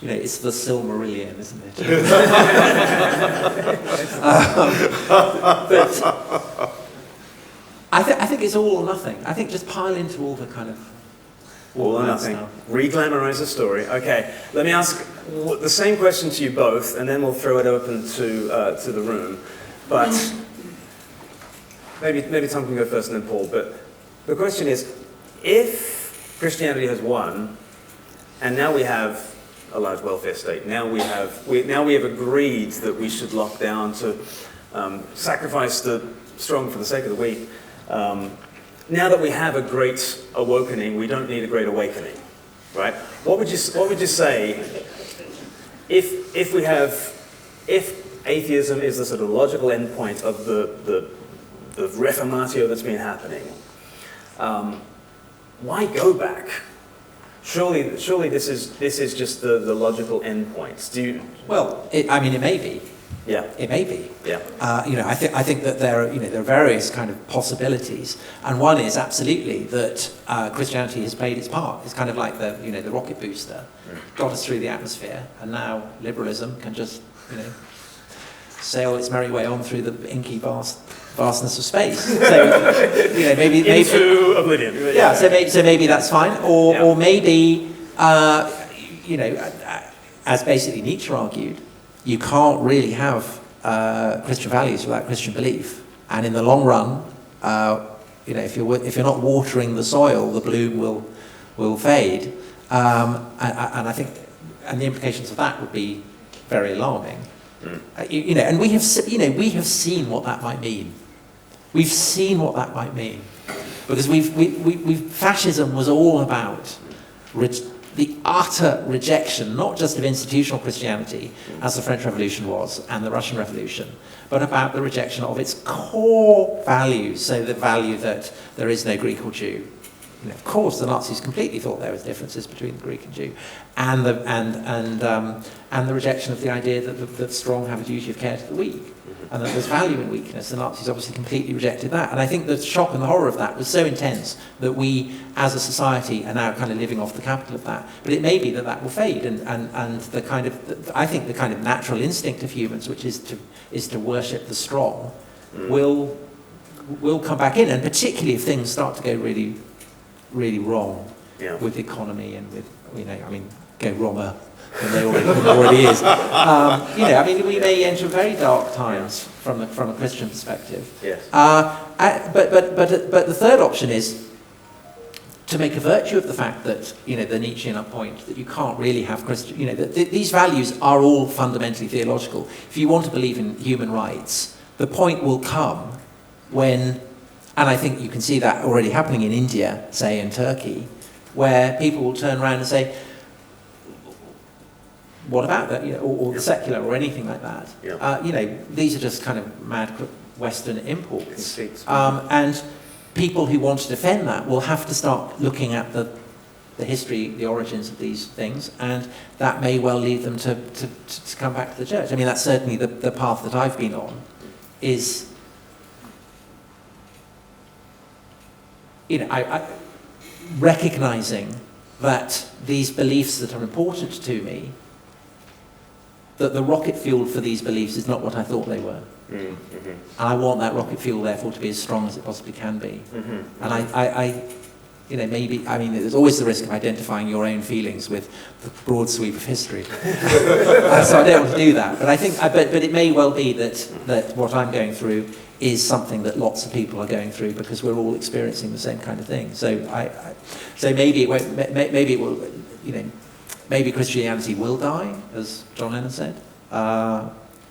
it's the Silmarillion, isn't it? But I think it's all or nothing. I think just pile into all the kind of... All or nothing. Re-glamorize the story. Okay, let me ask the same question to you both, and then we'll throw it open to the room. But maybe Tom can go first and then Paul. But the question is, if Christianity has won, and now we have a large welfare state. Now we have agreed that we should lock down to sacrifice the strong for the sake of the weak. Now that we have a great awakening, we don't need a great awakening, right? What would you say if atheism is the sort of logical endpoint of the reformatio that's been happening? Why go back? Surely this is just the logical endpoints. Well, it may be. Yeah. It may be. Yeah. I think that there are various kind of possibilities, and one is absolutely that Christianity has played its part. It's kind of like the rocket booster, got us through the atmosphere, and now liberalism can just sail its merry way on through the inky vastness of space. So maybe into oblivion. Yeah. So maybe that's fine, or maybe as basically Nietzsche argued, you can't really have Christian values without Christian belief, and in the long run, if you're not watering the soil, the bloom will fade, and I think, and the implications of that would be very alarming. And we have seen what that might mean. We've seen what that might mean, because fascism was all about the utter rejection, not just of institutional Christianity, as the French Revolution was, and the Russian Revolution, but about the rejection of its core values. So the value that there is no Greek or Jew. Of course, the Nazis completely thought there was differences between the Greek and Jew, and the rejection of the idea that the strong have a duty of care to the weak, and that there's value in weakness. The Nazis obviously completely rejected that, and I think the shock and the horror of that was so intense that we, as a society, are now kind of living off the capital of that. But it may be that will fade, and the kind of I think the kind of natural instinct of humans, which is to worship the strong, will come back in, and particularly if things start to go really wrong with the economy and with, go wronger than they already is. We may enter very dark times from a Christian perspective. Yes. But the third option is to make a virtue of the fact that, the Nietzschean point, that you can't really have Christian, that these values are all fundamentally theological. If you want to believe in human rights, the point will come when, and I think you can see that already happening in India, say in Turkey, where people will turn around and say, what about that, or the secular or anything like that? Yeah. These are just kind of mad Western imports. And people who want to defend that will have to start looking at the history, the origins of these things, and that may well lead them to come back to the church. That's certainly the path that I've been on, is I recognizing that these beliefs that are important to me that the rocket fuel for these beliefs is not what I thought they were. Mm-hmm. And I want that rocket fuel, therefore, to be as strong as it possibly can be. Mm-hmm. And I maybe, there's always the risk of identifying your own feelings with the broad sweep of history. So I don't want to do that. But I think, but it may well be that what I'm going through is something that lots of people are going through because we're all experiencing the same kind of thing. So so maybe it won't, maybe it will, maybe Christianity will die, as John Lennon said.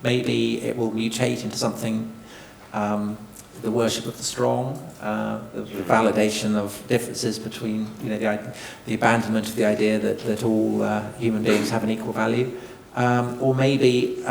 Maybe it will mutate into something, the worship of the strong, the validation of differences between, the abandonment of the idea that all human beings have an equal value. Or maybe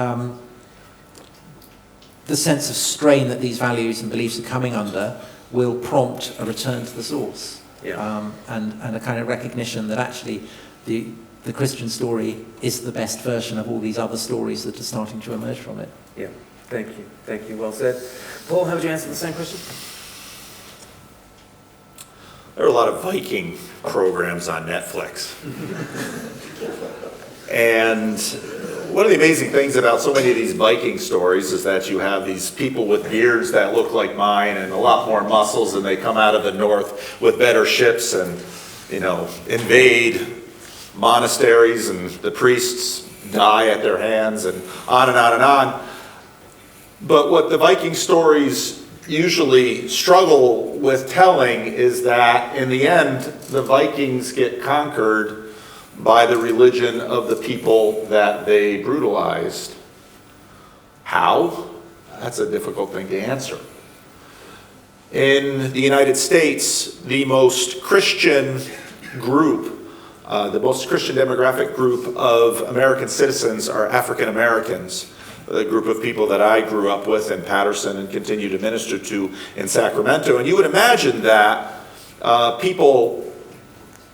the sense of strain that these values and beliefs are coming under will prompt a return to the source. Yeah. And a kind of recognition that actually the Christian story is the best version of all these other stories that are starting to emerge from it. Yeah, thank you, well said. Paul, how would you answer the same question? There are a lot of Viking programs on Netflix. And one of the amazing things about so many of these Viking stories is that you have these people with beards that look like mine and a lot more muscles, and they come out of the north with better ships and, invade monasteries, and the priests die at their hands, and on and on and on. But what the Viking stories usually struggle with telling is that in the end, the Vikings get conquered by the religion of the people that they brutalized. How? That's a difficult thing to answer. In the United States, the most Christian group, the most Christian demographic group of American citizens are African Americans, the group of people that I grew up with in Peterson and continue to minister to in Sacramento. And you would imagine that people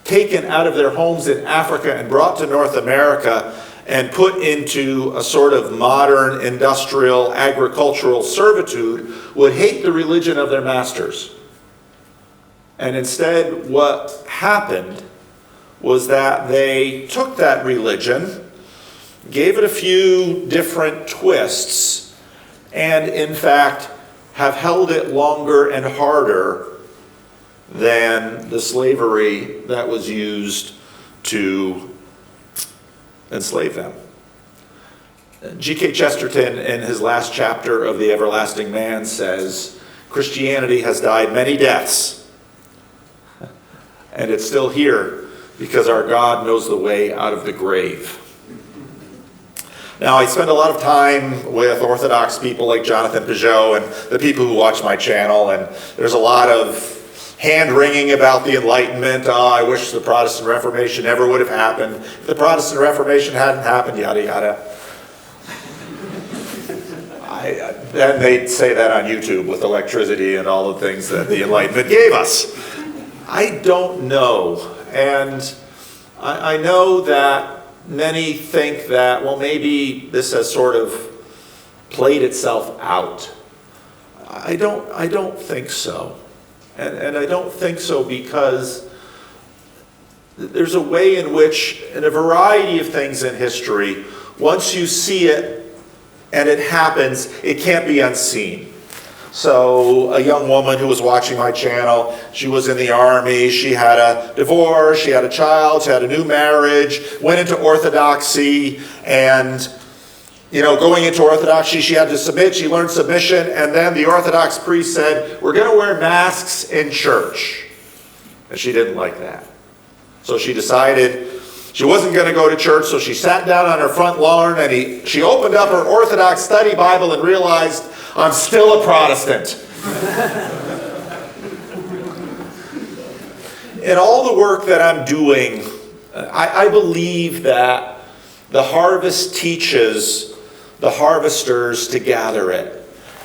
taken out of their homes in Africa and brought to North America and put into a sort of modern industrial agricultural servitude would hate the religion of their masters. And instead, what happened was that they took that religion, gave it a few different twists, and in fact have held it longer and harder than the slavery that was used to enslave them. G.K. Chesterton, in his last chapter of The Everlasting Man, says, Christianity has died many deaths, and it's still here because our God knows the way out of the grave. Now, I spend a lot of time with Orthodox people like Jonathan Peugeot and the people who watch my channel, and there's a lot of hand-wringing about the Enlightenment. Oh, I wish the Protestant Reformation never would have happened. If the Protestant Reformation hadn't happened, yada, yada. Then they'd say that on YouTube with electricity and all the things that the Enlightenment gave us. I don't know. And I know that many think that, well, maybe this has sort of played itself out. I don't think so. And I don't think so because there's a way in which, in a variety of things in history, once you see it and it happens, it can't be unseen. So a young woman who was watching my channel, she was in the army, she had a divorce, she had a child, she had a new marriage, went into Orthodoxy, and going into Orthodoxy, she had to submit, she learned submission, and then the Orthodox priest said, we're going to wear masks in church. And she didn't like that. So she decided she wasn't going to go to church, so she sat down on her front lawn and she opened up her Orthodox study Bible and realized, I'm still a Protestant. In all the work that I'm doing, I believe that the harvest teaches the harvesters to gather it.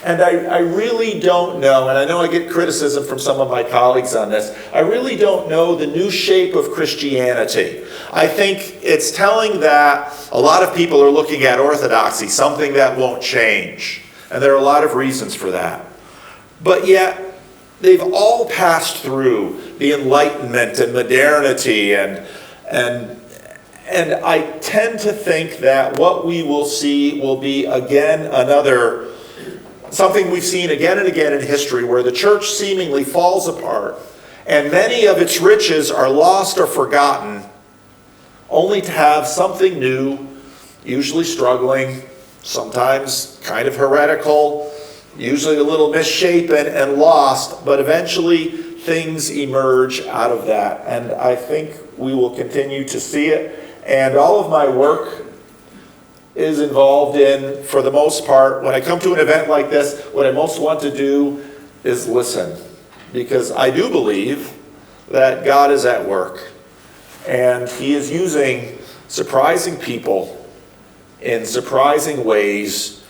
And I really don't know, and I know I get criticism from some of my colleagues on this, I really don't know the new shape of Christianity. I think it's telling that a lot of people are looking at orthodoxy, something that won't change. And there are a lot of reasons for that. But yet, they've all passed through the Enlightenment and modernity and And I tend to think that what we will see will be again something we've seen again and again in history, where the church seemingly falls apart and many of its riches are lost or forgotten, only to have something new, usually struggling, sometimes kind of heretical, usually a little misshapen and lost, but eventually things emerge out of that. And I think we will continue to see it. And all of my work is involved in, for the most part, when I come to an event like this, what I most want to do is listen. Because I do believe that God is at work. And He is using surprising people in surprising ways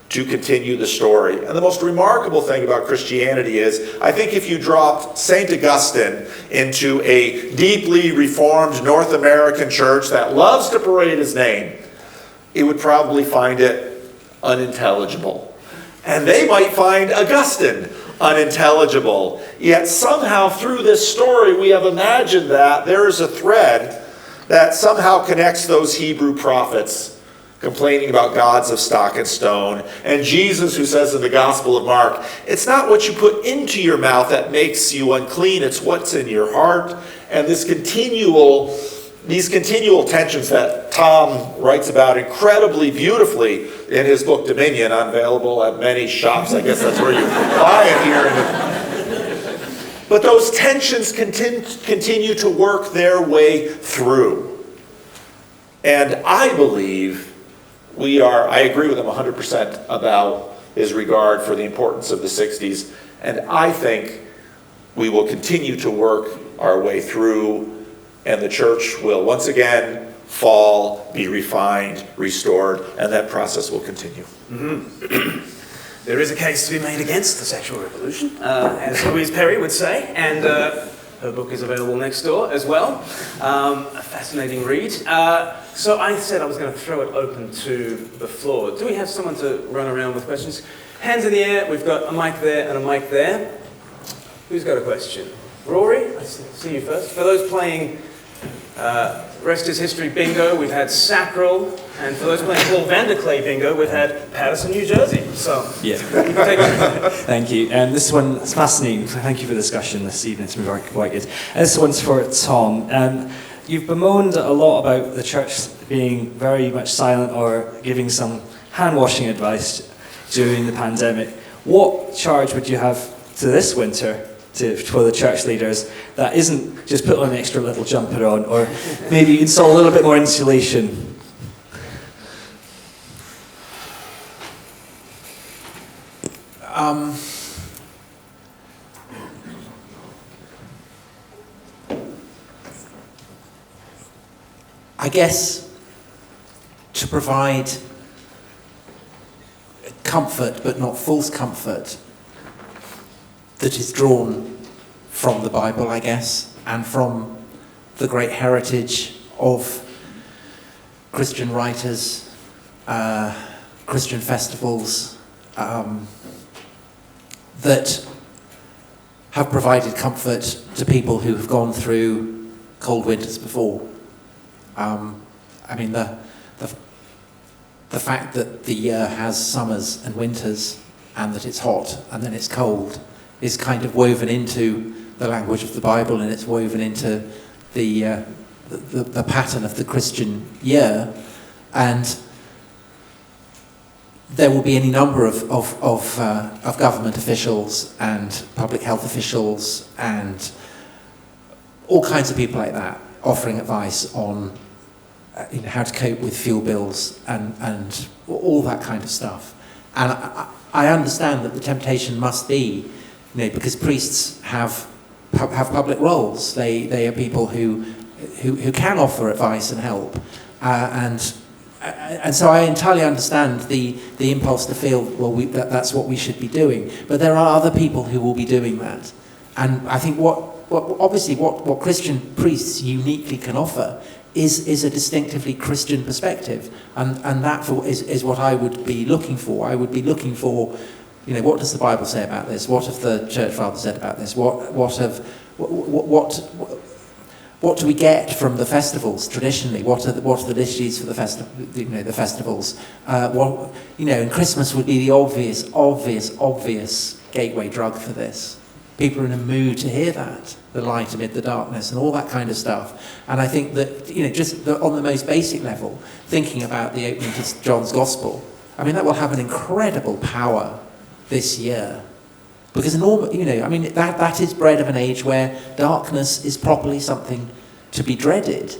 to continue the story. And the most remarkable thing about Christianity is, I think if you dropped St. Augustine into a deeply reformed North American church that loves to parade his name, it would probably find it unintelligible. And they might find Augustine unintelligible. Yet somehow through this story we have imagined that there is a thread that somehow connects those Hebrew prophets complaining about gods of stock and stone, and Jesus who says in the Gospel of Mark, it's not what you put into your mouth that makes you unclean, it's what's in your heart. And these continual tensions that Tom writes about incredibly beautifully in his book Dominion, available at many shops. I guess that's where you buy it here. But those tensions continue to work their way through. And I believe I agree with him 100% about his regard for the importance of the 60s, and I think we will continue to work our way through, and the church will once again fall, be refined, restored, and that process will continue. Mm-hmm. There is a case to be made against the sexual revolution, as Louise Perry would say, and her book is available next door as well. A fascinating read. So I said I was going to throw it open to the floor. Do we have someone to run around with questions? Hands in the air. We've got a mic there and a mic there. Who's got a question? Rory, I see you first. For those playing Rest is History bingo, we've had Sacral. And for those playing Paul Vanderklay bingo, we've had Paterson, New Jersey. So, yeah. Thank you. This one is fascinating. Thank you for the discussion this evening. It's been quite good. This one's for Tom. You've bemoaned a lot about the church being very much silent or giving some hand-washing advice during the pandemic. What charge would you have to this winter for the church leaders that isn't just put on an extra little jumper on, or maybe install a little bit more insulation? I guess to provide comfort, but not false comfort, that is drawn from the Bible, I guess, and from the great heritage of Christian writers, Christian festivals, that have provided comfort to people who have gone through cold winters before. I mean, the fact that the year has summers and winters, and that it's hot and then it's cold, is kind of woven into the language of the Bible, and it's woven into the pattern of the Christian year. And there will be any number of government officials and public health officials and all kinds of people like that offering advice on how to cope with fuel bills and all that kind of stuff. And I understand that the temptation must be, because priests have public roles. They are people who can offer advice and help, and so I entirely understand the impulse to feel, well, that's what we should be doing. But there are other people who will be doing that, and I think what Christian priests uniquely can offer is a distinctively Christian perspective, and that is what I would be looking for. I would be looking for, what does the Bible say about this? What have the Church Fathers said about this? what do we get from the festivals traditionally? What are the liturgies for the the festivals? And Christmas would be the obvious gateway drug for this. People are in a mood to hear that, the light amid the darkness and all that kind of stuff. And I think that, on the most basic level, thinking about the opening to John's Gospel, I mean, that will have an incredible power this year. Because that is bred of an age where darkness is properly something to be dreaded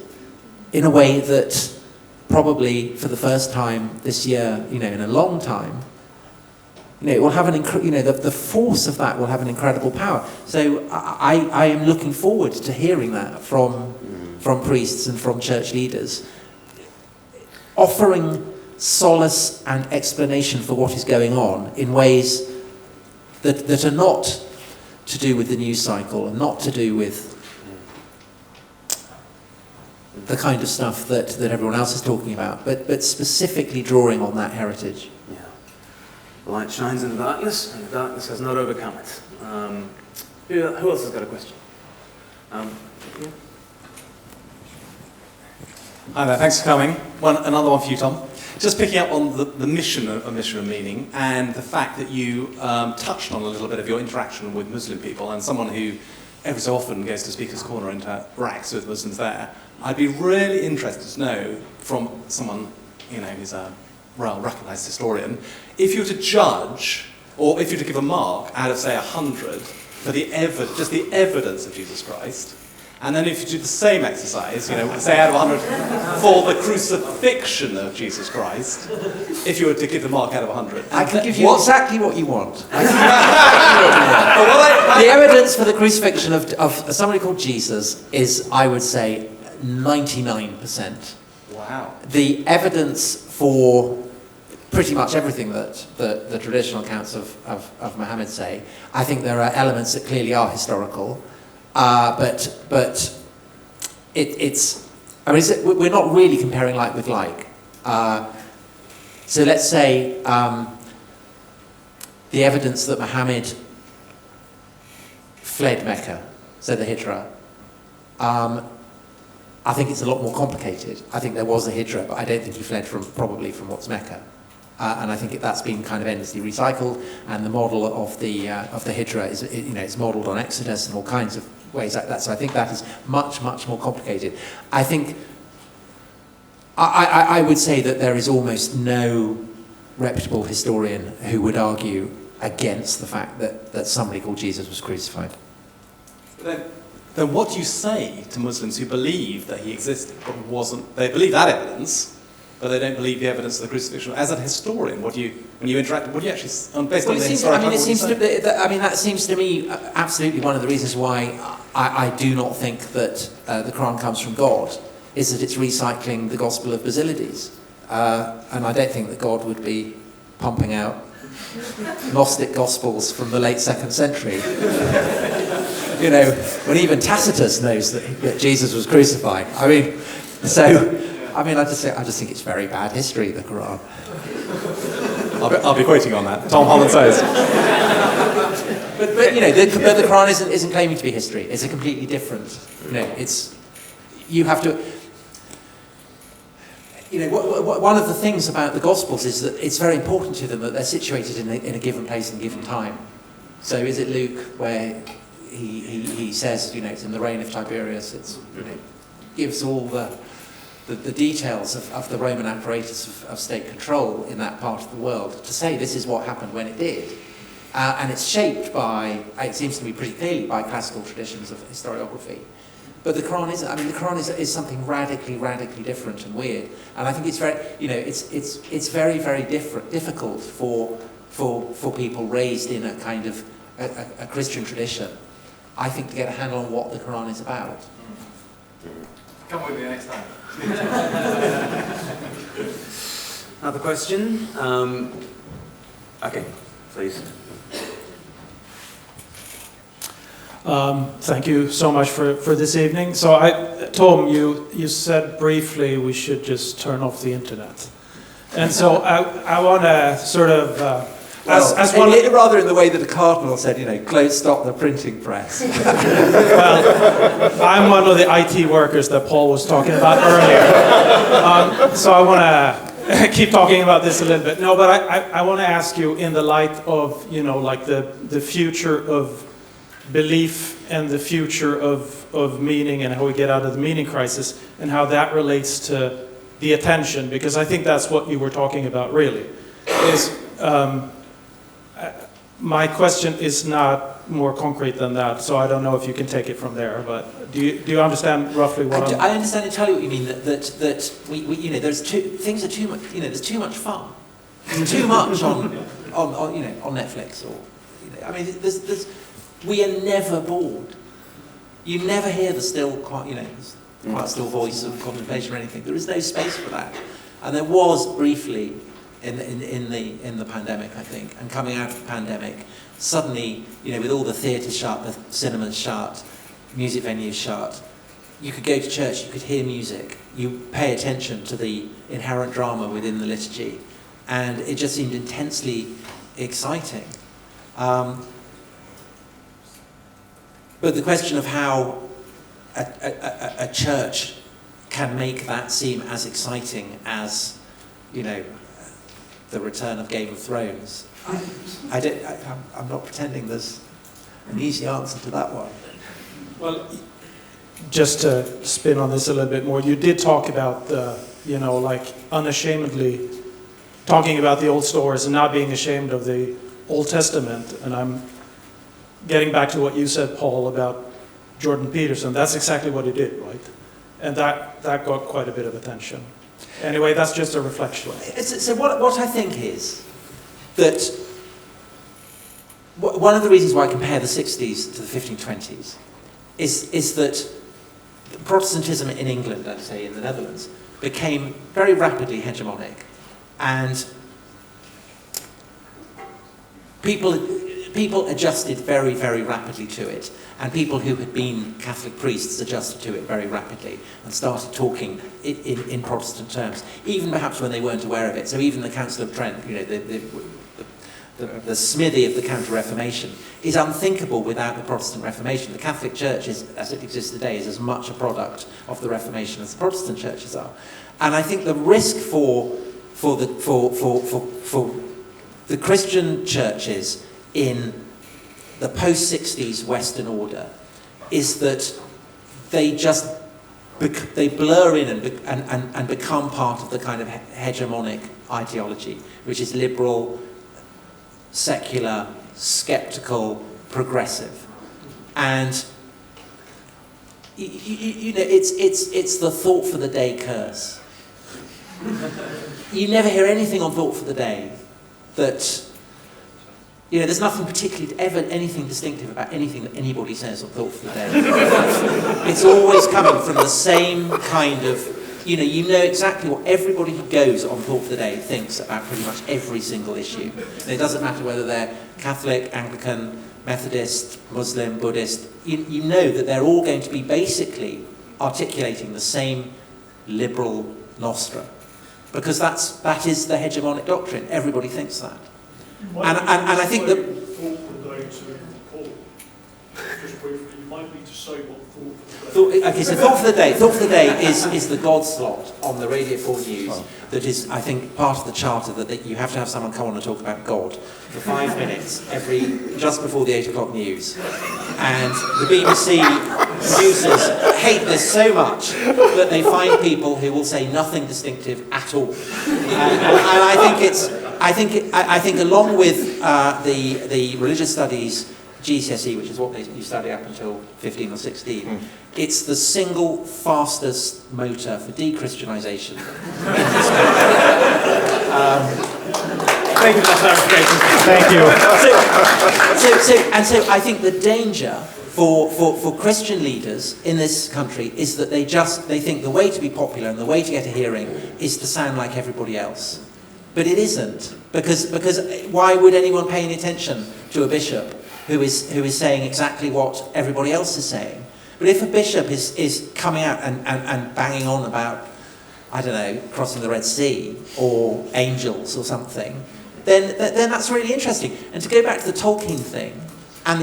in a way that probably for the first time this year, in a long time, it will have the force of that will have an incredible power. So I am looking forward to hearing that from priests and from church leaders, offering solace and explanation for what is going on in ways that are not to do with the news cycle and not to do with the kind of stuff that everyone else is talking about, but specifically drawing on that heritage. Yeah. The light shines in the darkness, and the darkness has not overcome it. Who else has got a question? Yeah. Hi there, thanks for coming. Another one for you, Tom. Just picking up on the mission of meaning and the fact that you touched on a little bit of your interaction with Muslim people, and someone who every so often goes to Speaker's Corner and interacts with Muslims there. I'd be really interested to know from someone who's a well-recognised historian, if you were to judge, or if you were to give a mark out of, say, 100 for just the evidence of Jesus Christ, and then if you do the same exercise, say out of 100 for the crucifixion of Jesus Christ, if you were to give the mark out of 100. I can give you exactly what you want. The evidence for the crucifixion of somebody called Jesus is, I would say, 99%. Wow. The evidence for pretty much everything that the traditional accounts of Muhammad say, I think there are elements that clearly are historical. But we're not really comparing like with like. So let's say the evidence that Muhammad fled Mecca, so the Hijra. I think it's a lot more complicated. I think there was a Hijra, but I don't think he fled probably from what's Mecca. And I think that's been kind of endlessly recycled. And the model of the Hijra is it's modelled on Exodus and all kinds of ways like that. So I think that is much, much more complicated. I think I would say that there is almost no reputable historian who would argue against the fact that somebody called Jesus was crucified. Then what do you say to Muslims who believe that he existed but wasn't? They believe that evidence, but they don't believe the evidence of the crucifixion. As a historian, when you interact, what do you actually, based on the historical? That seems to me absolutely one of the reasons why I do not think that the Quran comes from God, is that it's recycling the Gospel of Basilides, and I don't think that God would be pumping out Gnostic Gospels from the late 2nd century. When even Tacitus knows that Jesus was crucified. I just think it's very bad history, the Quran. I'll be quoting on that. Tom Holland says. But the Quran isn't claiming to be history. It's a completely different. You have to. One of the things about the Gospels is that it's very important to them that they're situated in a given place and a given time. So is it Luke where he says, it's in the reign of Tiberius, gives all the details of the Roman apparatus of state control in that part of the world, to say this is what happened when it did. And it's shaped by, it seems to me pretty clearly, by classical traditions of historiography. But the Quran isn't. The Quran is something radically, radically different and weird. And I think it's very, it's very, very difficult for people raised in a kind of a Christian tradition, I think, to get a handle on what the Quran is about. Come with me next time. Another question? Okay, please. Thank you so much for this evening. So, Tom, you said briefly we should just turn off the internet. And so I want to sort of As one rather in the way that a cardinal said, stop the printing press. Well, I'm one of the IT workers that Paul was talking about earlier. So I want to keep talking about this a little bit. No, but I want to ask you, in the light of, like the future of belief and the future of meaning, and how we get out of the meaning crisis, and how that relates to the attention, because I think that's what you were talking about really, is my question is not more concrete than that, so I don't know if you can take it from there, but do you understand roughly what I understand entirely what you mean, that we there's things are too much, there's too much fun. There's too much on Netflix, or, we are never bored. You never hear the still, quite still voice of contemplation or anything. There is no space for that. And there was briefly in the pandemic, I think, and coming out of the pandemic, suddenly, with all the theatres shut, the cinemas shut, music venues shut, you could go to church, you could hear music, you pay attention to the inherent drama within the liturgy, and it just seemed intensely exciting. But the question of how a church can make that seem as exciting as, the return of Game of Thrones, I'm not pretending there's an easy answer to that one. Well, just to spin on this a little bit more, you did talk about unashamedly talking about the old stories and not being ashamed of the Old Testament, and I'm getting back to what you said, Paul, about Jordan Peterson. That's exactly what he did, right? And that got quite a bit of attention. Anyway, that's just a reflection. So what I think is that one of the reasons why I compare the 60s to the 1520s is that Protestantism in England, let's say in the Netherlands, became very rapidly hegemonic, and people adjusted very, very rapidly to it, and people who had been Catholic priests adjusted to it very rapidly and started talking in Protestant terms, even perhaps when they weren't aware of it. So even the Council of Trent, the smithy of the Counter-Reformation, is unthinkable without the Protestant Reformation. The Catholic Church, as it exists today, is as much a product of the Reformation as the Protestant churches are. And I think the risk for the Christian churches in the post-60s Western order is that they just they blur in and become part of the kind of hegemonic ideology, which is liberal, secular, skeptical, progressive, and it's the thought for the day curse. You never hear anything on thought for the day that. There's nothing particularly, ever anything distinctive about anything that anybody says on Thought for the Day. It's always coming from the same kind of, you know exactly what everybody who goes on Thought for the Day thinks about pretty much every single issue. And it doesn't matter whether they're Catholic, Anglican, Methodist, Muslim, Buddhist. You know that they're all going to be basically articulating the same liberal nostra, because that is the hegemonic doctrine. Everybody thinks that. And I think that Thought for the Day to Paul. Just briefly, you might need to say what Thought for the Day. Okay, so Thought for the Day. Thought for the Day is the God slot on the Radio 4 News that is, I think, part of the charter that you have to have someone come on and talk about God for 5 minutes just before the 8 o'clock news. And the BBC producers hate this so much that they find people who will say nothing distinctive at all. And I think along with the religious studies GCSE, which is what you study up until 15 or 16, it's the single fastest motor for de-Christianisation in this country. Thank you for that clarification. Thank you. So I think the danger for Christian leaders in this country is that they think the way to be popular and the way to get a hearing is to sound like everybody else. But it isn't, because why would anyone pay any attention to a bishop who is saying exactly what everybody else is saying? But if a bishop is coming out and banging on about, I don't know, crossing the Red Sea or angels or something, then that's really interesting. And to go back to the Tolkien thing, and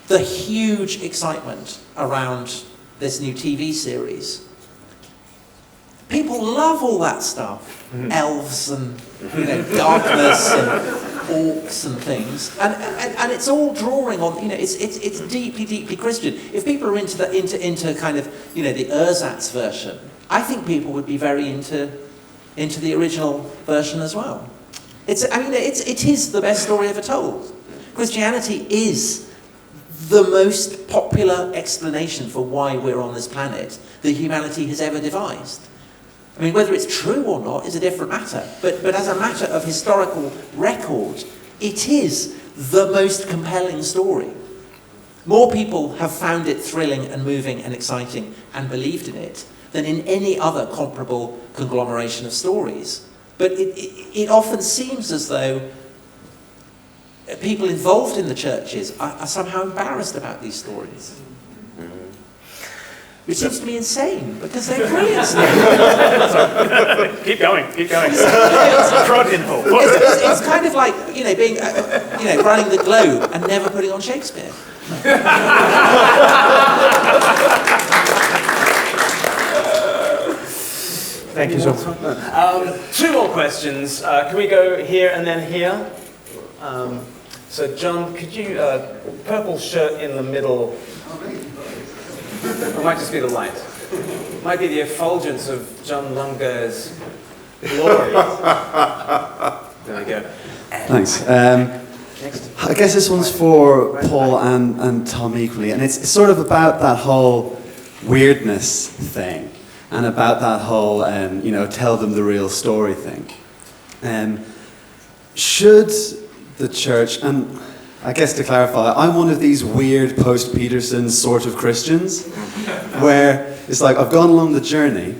the huge excitement around this new TV series. People love all that stuff, elves and darkness and orcs and things, and it's all drawing on it's deeply Christian. If people are into kind of the ersatz version, I think people would be very into the original version as well. It is the best story ever told. Christianity is the most popular explanation for why we're on this planet that humanity has ever devised. I mean, whether it's true or not is a different matter, but as a matter of historical record, it is the most compelling story. More people have found it thrilling and moving and exciting and believed in it than in any other comparable conglomeration of stories. But it often seems as though people involved in the churches are somehow embarrassed about these stories. Which seems to me insane, because they're brilliant. Keep going. It's kind of like, being, running the Globe and never putting on Shakespeare. Thank you so much. 2 more questions. Can we go here and then here? So John, could you, purple shirt in the middle. It might just be the light. It might be the effulgence of John Lunger's glory. There we go. Thanks. Next. I guess this one's for Paul and Tom equally, and it's sort of about that whole weirdness thing, and about that whole, tell them the real story thing. Should the church, and I guess to clarify, I'm one of these weird post-Peterson sort of Christians, where it's like I've gone along the journey,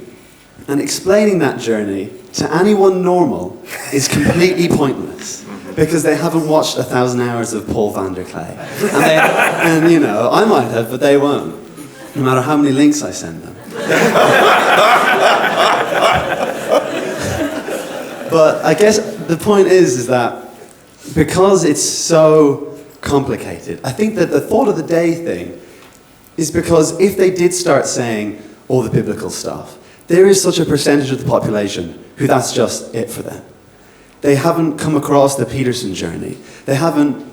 and explaining that journey to anyone normal is completely pointless, because they haven't watched 1,000 hours of Paul Vanderklay. And I might have, but they won't, no matter how many links I send them. But I guess the point is that because it's so complicated, I think that the thought of the day thing is because if they did start saying all the biblical stuff, there is such a percentage of the population who that's just it for them. They haven't come across the Peterson journey. They haven't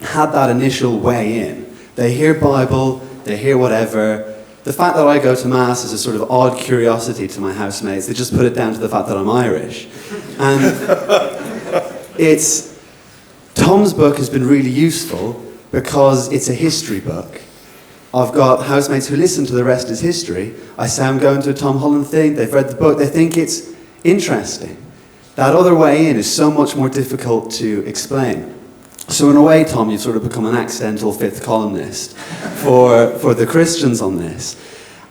had that initial way in. They hear Bible, they hear whatever. The fact that I go to Mass is a sort of odd curiosity to my housemates. They just put it down to the fact that I'm Irish. And Tom's book has been really useful because it's a history book. I've got housemates who listen to The Rest is History. I say I'm going to a Tom Holland thing. They've read the book. They think it's interesting. That other way in is so much more difficult to explain. So in a way, Tom, you've sort of become an accidental 5th columnist for the Christians on this.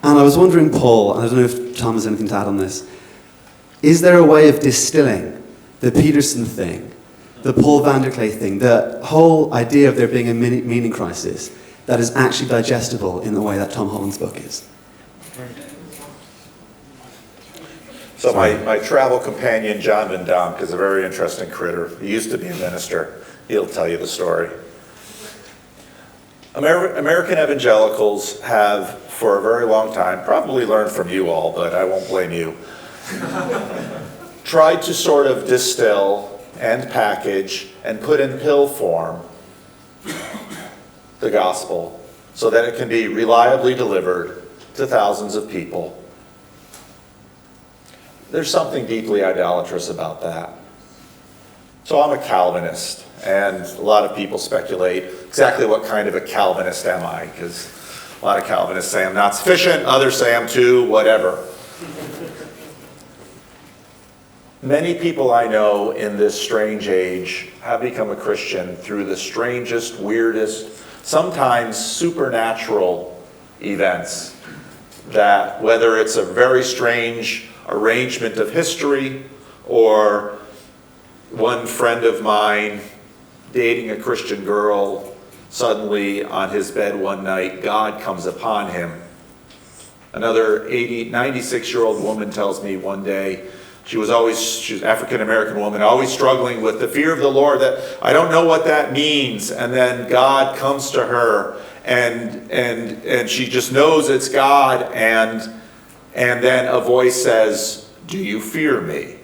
And I was wondering, Paul, and I don't know if Tom has anything to add on this, is there a way of distilling the Peterson thing, the Paul Vanderklay thing, the whole idea of there being a meaning crisis that is actually digestible in the way that Tom Holland's book is? So my travel companion, John Van Donk, is a very interesting critter. He used to be a minister. He'll tell you the story. American evangelicals have, for a very long time, probably learned from you all, but I won't blame you, tried to sort of distill and package and put in pill form the gospel so that it can be reliably delivered to thousands of people. There's something deeply idolatrous about that. So I'm a Calvinist, and a lot of people speculate exactly what kind of a Calvinist am I, because a lot of Calvinists say I'm not sufficient, others say I'm too, whatever. Many people I know in this strange age have become a Christian through the strangest, weirdest, sometimes supernatural events, that whether it's a very strange arrangement of history or one friend of mine dating a Christian girl, suddenly on his bed one night, God comes upon him. Another 96-year-old woman tells me one day, She's an African-American woman, always struggling with the fear of the Lord, that I don't know what that means. And then God comes to her, and she just knows it's God, and then a voice says, "Do you fear me?"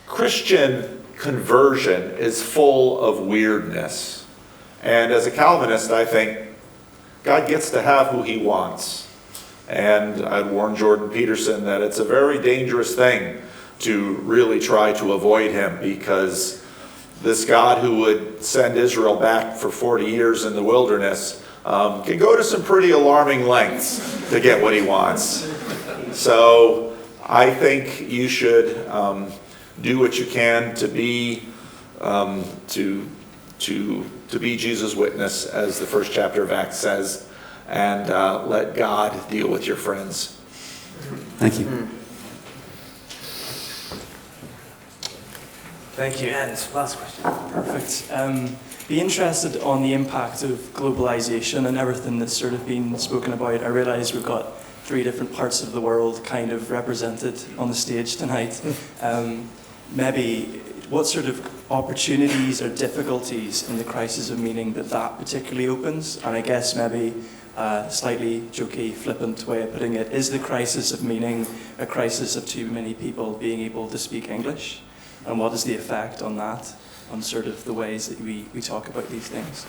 Christian conversion is full of weirdness. And as a Calvinist, I think God gets to have who he wants. And I'd warn Jordan Peterson that it's a very dangerous thing to really try to avoid him, because this God who would send Israel back for 40 years in the wilderness can go to some pretty alarming lengths to get what he wants. So I think you should do what you can to be to be Jesus' witness, as the first chapter of Acts says, and let God deal with your friends. Thank you. Thank you. And last question. Perfect. Be interested on the impact of globalization and everything that's sort of been spoken about. I realise we've got 3 different parts of the world kind of represented on the stage tonight. Maybe what sort of opportunities or difficulties in the crisis of meaning that particularly opens? And I guess maybe a slightly jokey, flippant way of putting it, is the crisis of meaning a crisis of too many people being able to speak English? And what is the effect on that, on sort of the ways that we talk about these things?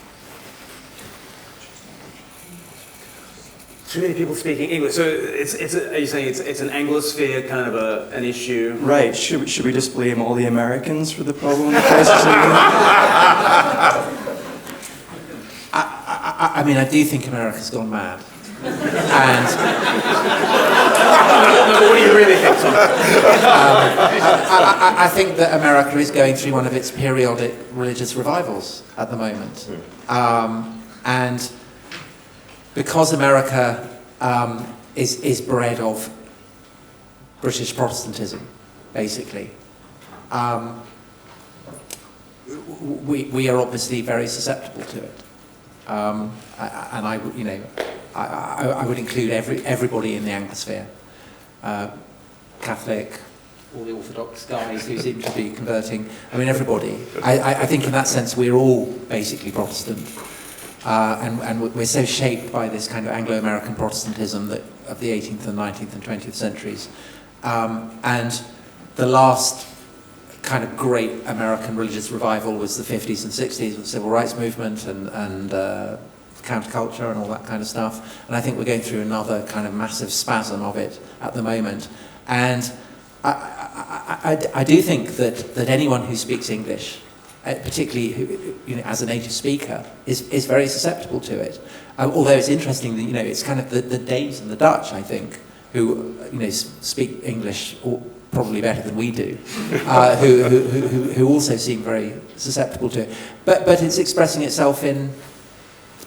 Too many people speaking English. So are you saying it's an anglo-sphere kind of an issue? Right. Should we just blame all the Americans for the problem in the crisis of meaning? I mean, I do think America's gone mad. And what do you really think, Tom? I think that America is going through one of its periodic religious revivals at the moment. And because America is bred of British Protestantism, basically, we are obviously very susceptible to it. And I would include everybody in the anglo-sphere, Catholic, all the Orthodox guys who seem to be converting. I mean, everybody. I think in that sense we're all basically Protestant, and we're so shaped by this kind of Anglo-American Protestantism that of the 18th and 19th and 20th centuries, and the last kind of great American religious revival was the 50s and 60s with the civil rights movement and counterculture and all that kind of stuff. And I think we're going through another kind of massive spasm of it at the moment. And I do think that anyone who speaks English, particularly who, as a native speaker, is very susceptible to it. Although it's interesting that it's kind of the Danes and the Dutch, I think, who speak English probably better than we do, who also seem very susceptible to it. But it's expressing itself in.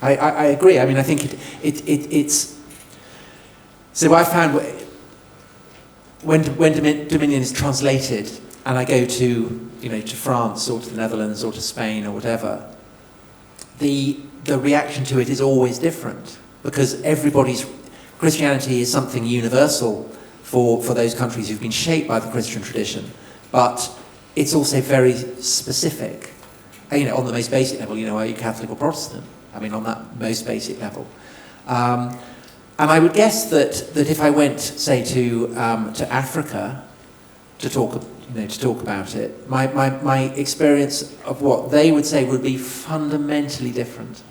I agree. I mean, I think it's. So I found when Dominion is translated, and I go to to France or to the Netherlands or to Spain or whatever, the reaction to it is always different, because Christianity is something universal for those countries who've been shaped by the Christian tradition, but it's also very specific. On the most basic level, are you Catholic or Protestant? I mean, on that most basic level. And I would guess that if I went, say, to Africa to talk about it, my experience of what they would say would be fundamentally different.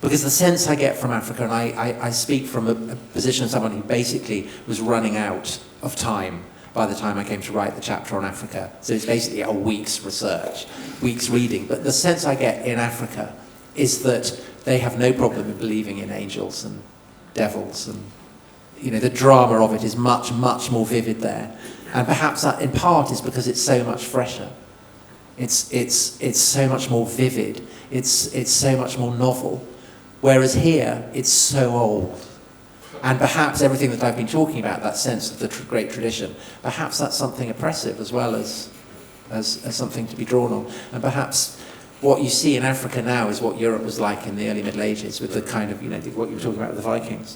Because the sense I get from Africa, and I speak from a position of someone who basically was running out of time by the time I came to write the chapter on Africa. So it's basically a week's research, week's reading. But the sense I get in Africa is that they have no problem in believing in angels and devils, and the drama of it is much, much more vivid there. And perhaps that in part is because it's so much fresher. It's so much more vivid. It's so much more novel. Whereas here, it's so old. And perhaps everything that I've been talking about, that sense of the great tradition, perhaps that's something oppressive as well as something to be drawn on. And perhaps what you see in Africa now is what Europe was like in the early Middle Ages, with the kind of, what you were talking about with the Vikings,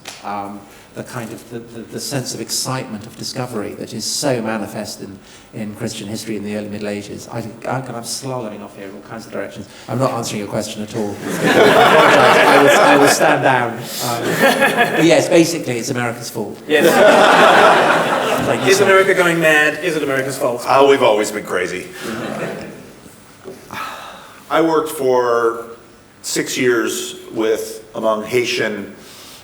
the kind of the sense of excitement of discovery that is so manifest in Christian history in the early Middle Ages. I'm slaloming off here in all kinds of directions. I'm not answering your question at all. I will stand down. But yes, basically it's America's fault. Yes. Is America going mad? Is it America's fault? We've always been crazy. I worked for 6 years among Haitian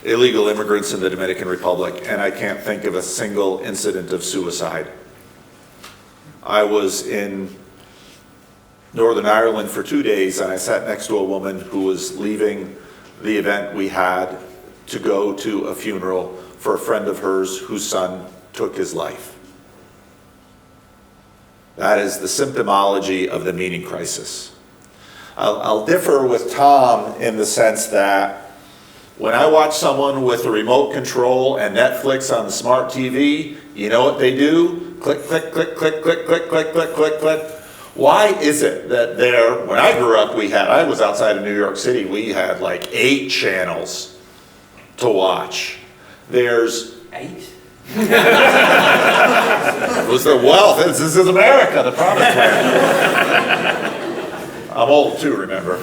illegal immigrants in the Dominican Republic, and I can't think of a single incident of suicide. I was in Northern Ireland for 2 days, and I sat next to a woman who was leaving the event we had to go to a funeral for a friend of hers whose son took his life. That is the symptomology of the meaning crisis. I'll differ with Tom in the sense that when I watch someone with a remote control and Netflix on the smart TV, you know what they do? Click, click, click, click, click, click, click, click, click, click. Why is it that when I grew up, I was outside of New York City, we had like 8 channels to watch. There's 8? It was the wealth. This is America, the promised land. I'm old too, remember.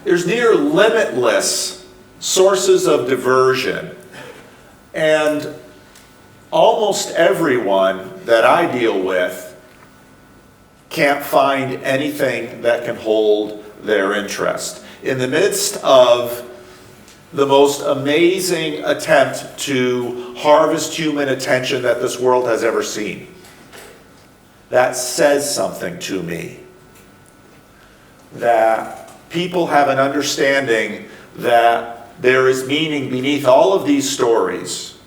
There's near limitless sources of diversion. And almost everyone that I deal with can't find anything that can hold their interest. In the midst of the most amazing attempt to harvest human attention that this world has ever seen, that says something to me. That people have an understanding that there is meaning beneath all of these stories.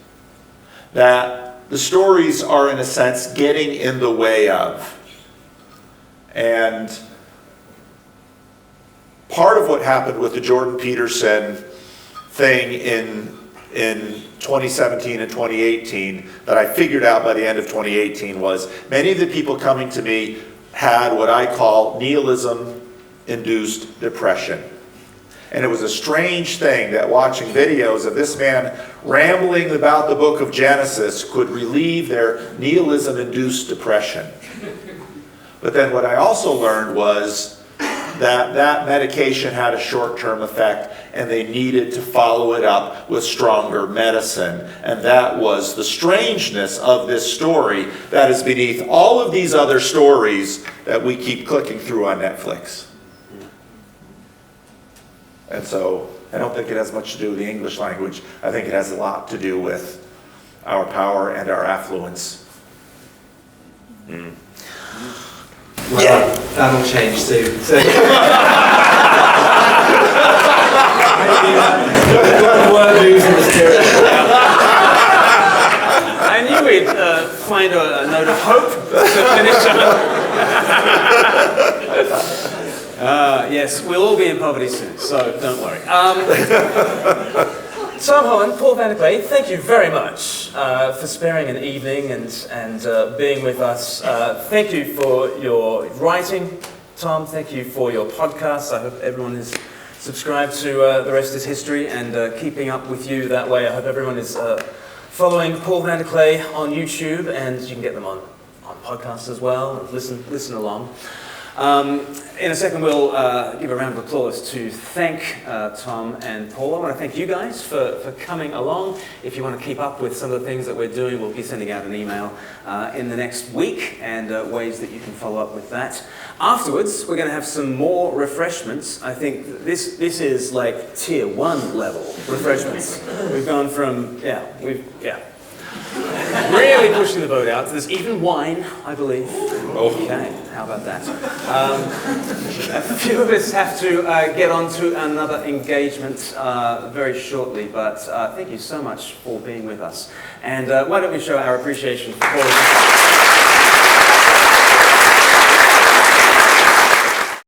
That the stories are, in a sense, getting in the way of. And part of what happened with the Jordan Peterson thing in 2017 and 2018 that I figured out by the end of 2018 was many of the people coming to me had what I call nihilism-induced depression. And it was a strange thing that watching videos of this man rambling about the book of Genesis could relieve their nihilism-induced depression. But then what I also learned was that medication had a short-term effect and they needed to follow it up with stronger medicine. And that was the strangeness of this story that is beneath all of these other stories that we keep clicking through on Netflix. And so I don't think it has much to do with the English language. I think it has a lot to do with our power and our affluence. Well, yeah, that'll change soon. So. I knew we'd find a note of hope to finish on. Yes, we'll all be in poverty soon, so don't worry. Tom Holland, Paul Vanderklay, thank you very much for sparing an evening and being with us. Thank you for your writing, Tom. Thank you for your podcast. I hope everyone is subscribed to The Rest is History and keeping up with you that way. I hope everyone is following Paul Vanderklay on YouTube, and you can get them on podcasts as well. Listen along. In a second, we'll give a round of applause to thank Tom and Paul. I want to thank you guys for coming along. If you want to keep up with some of the things that we're doing, we'll be sending out an email in the next week and ways that you can follow up with that. Afterwards, we're going to have some more refreshments. I think this is like tier 1 level refreshments. We've gone from, really pushing the boat out. There's even wine, I believe. Okay, how about that? A few of us have to get on to another engagement very shortly, but thank you so much for being with us. And why don't we show our appreciation for Paul.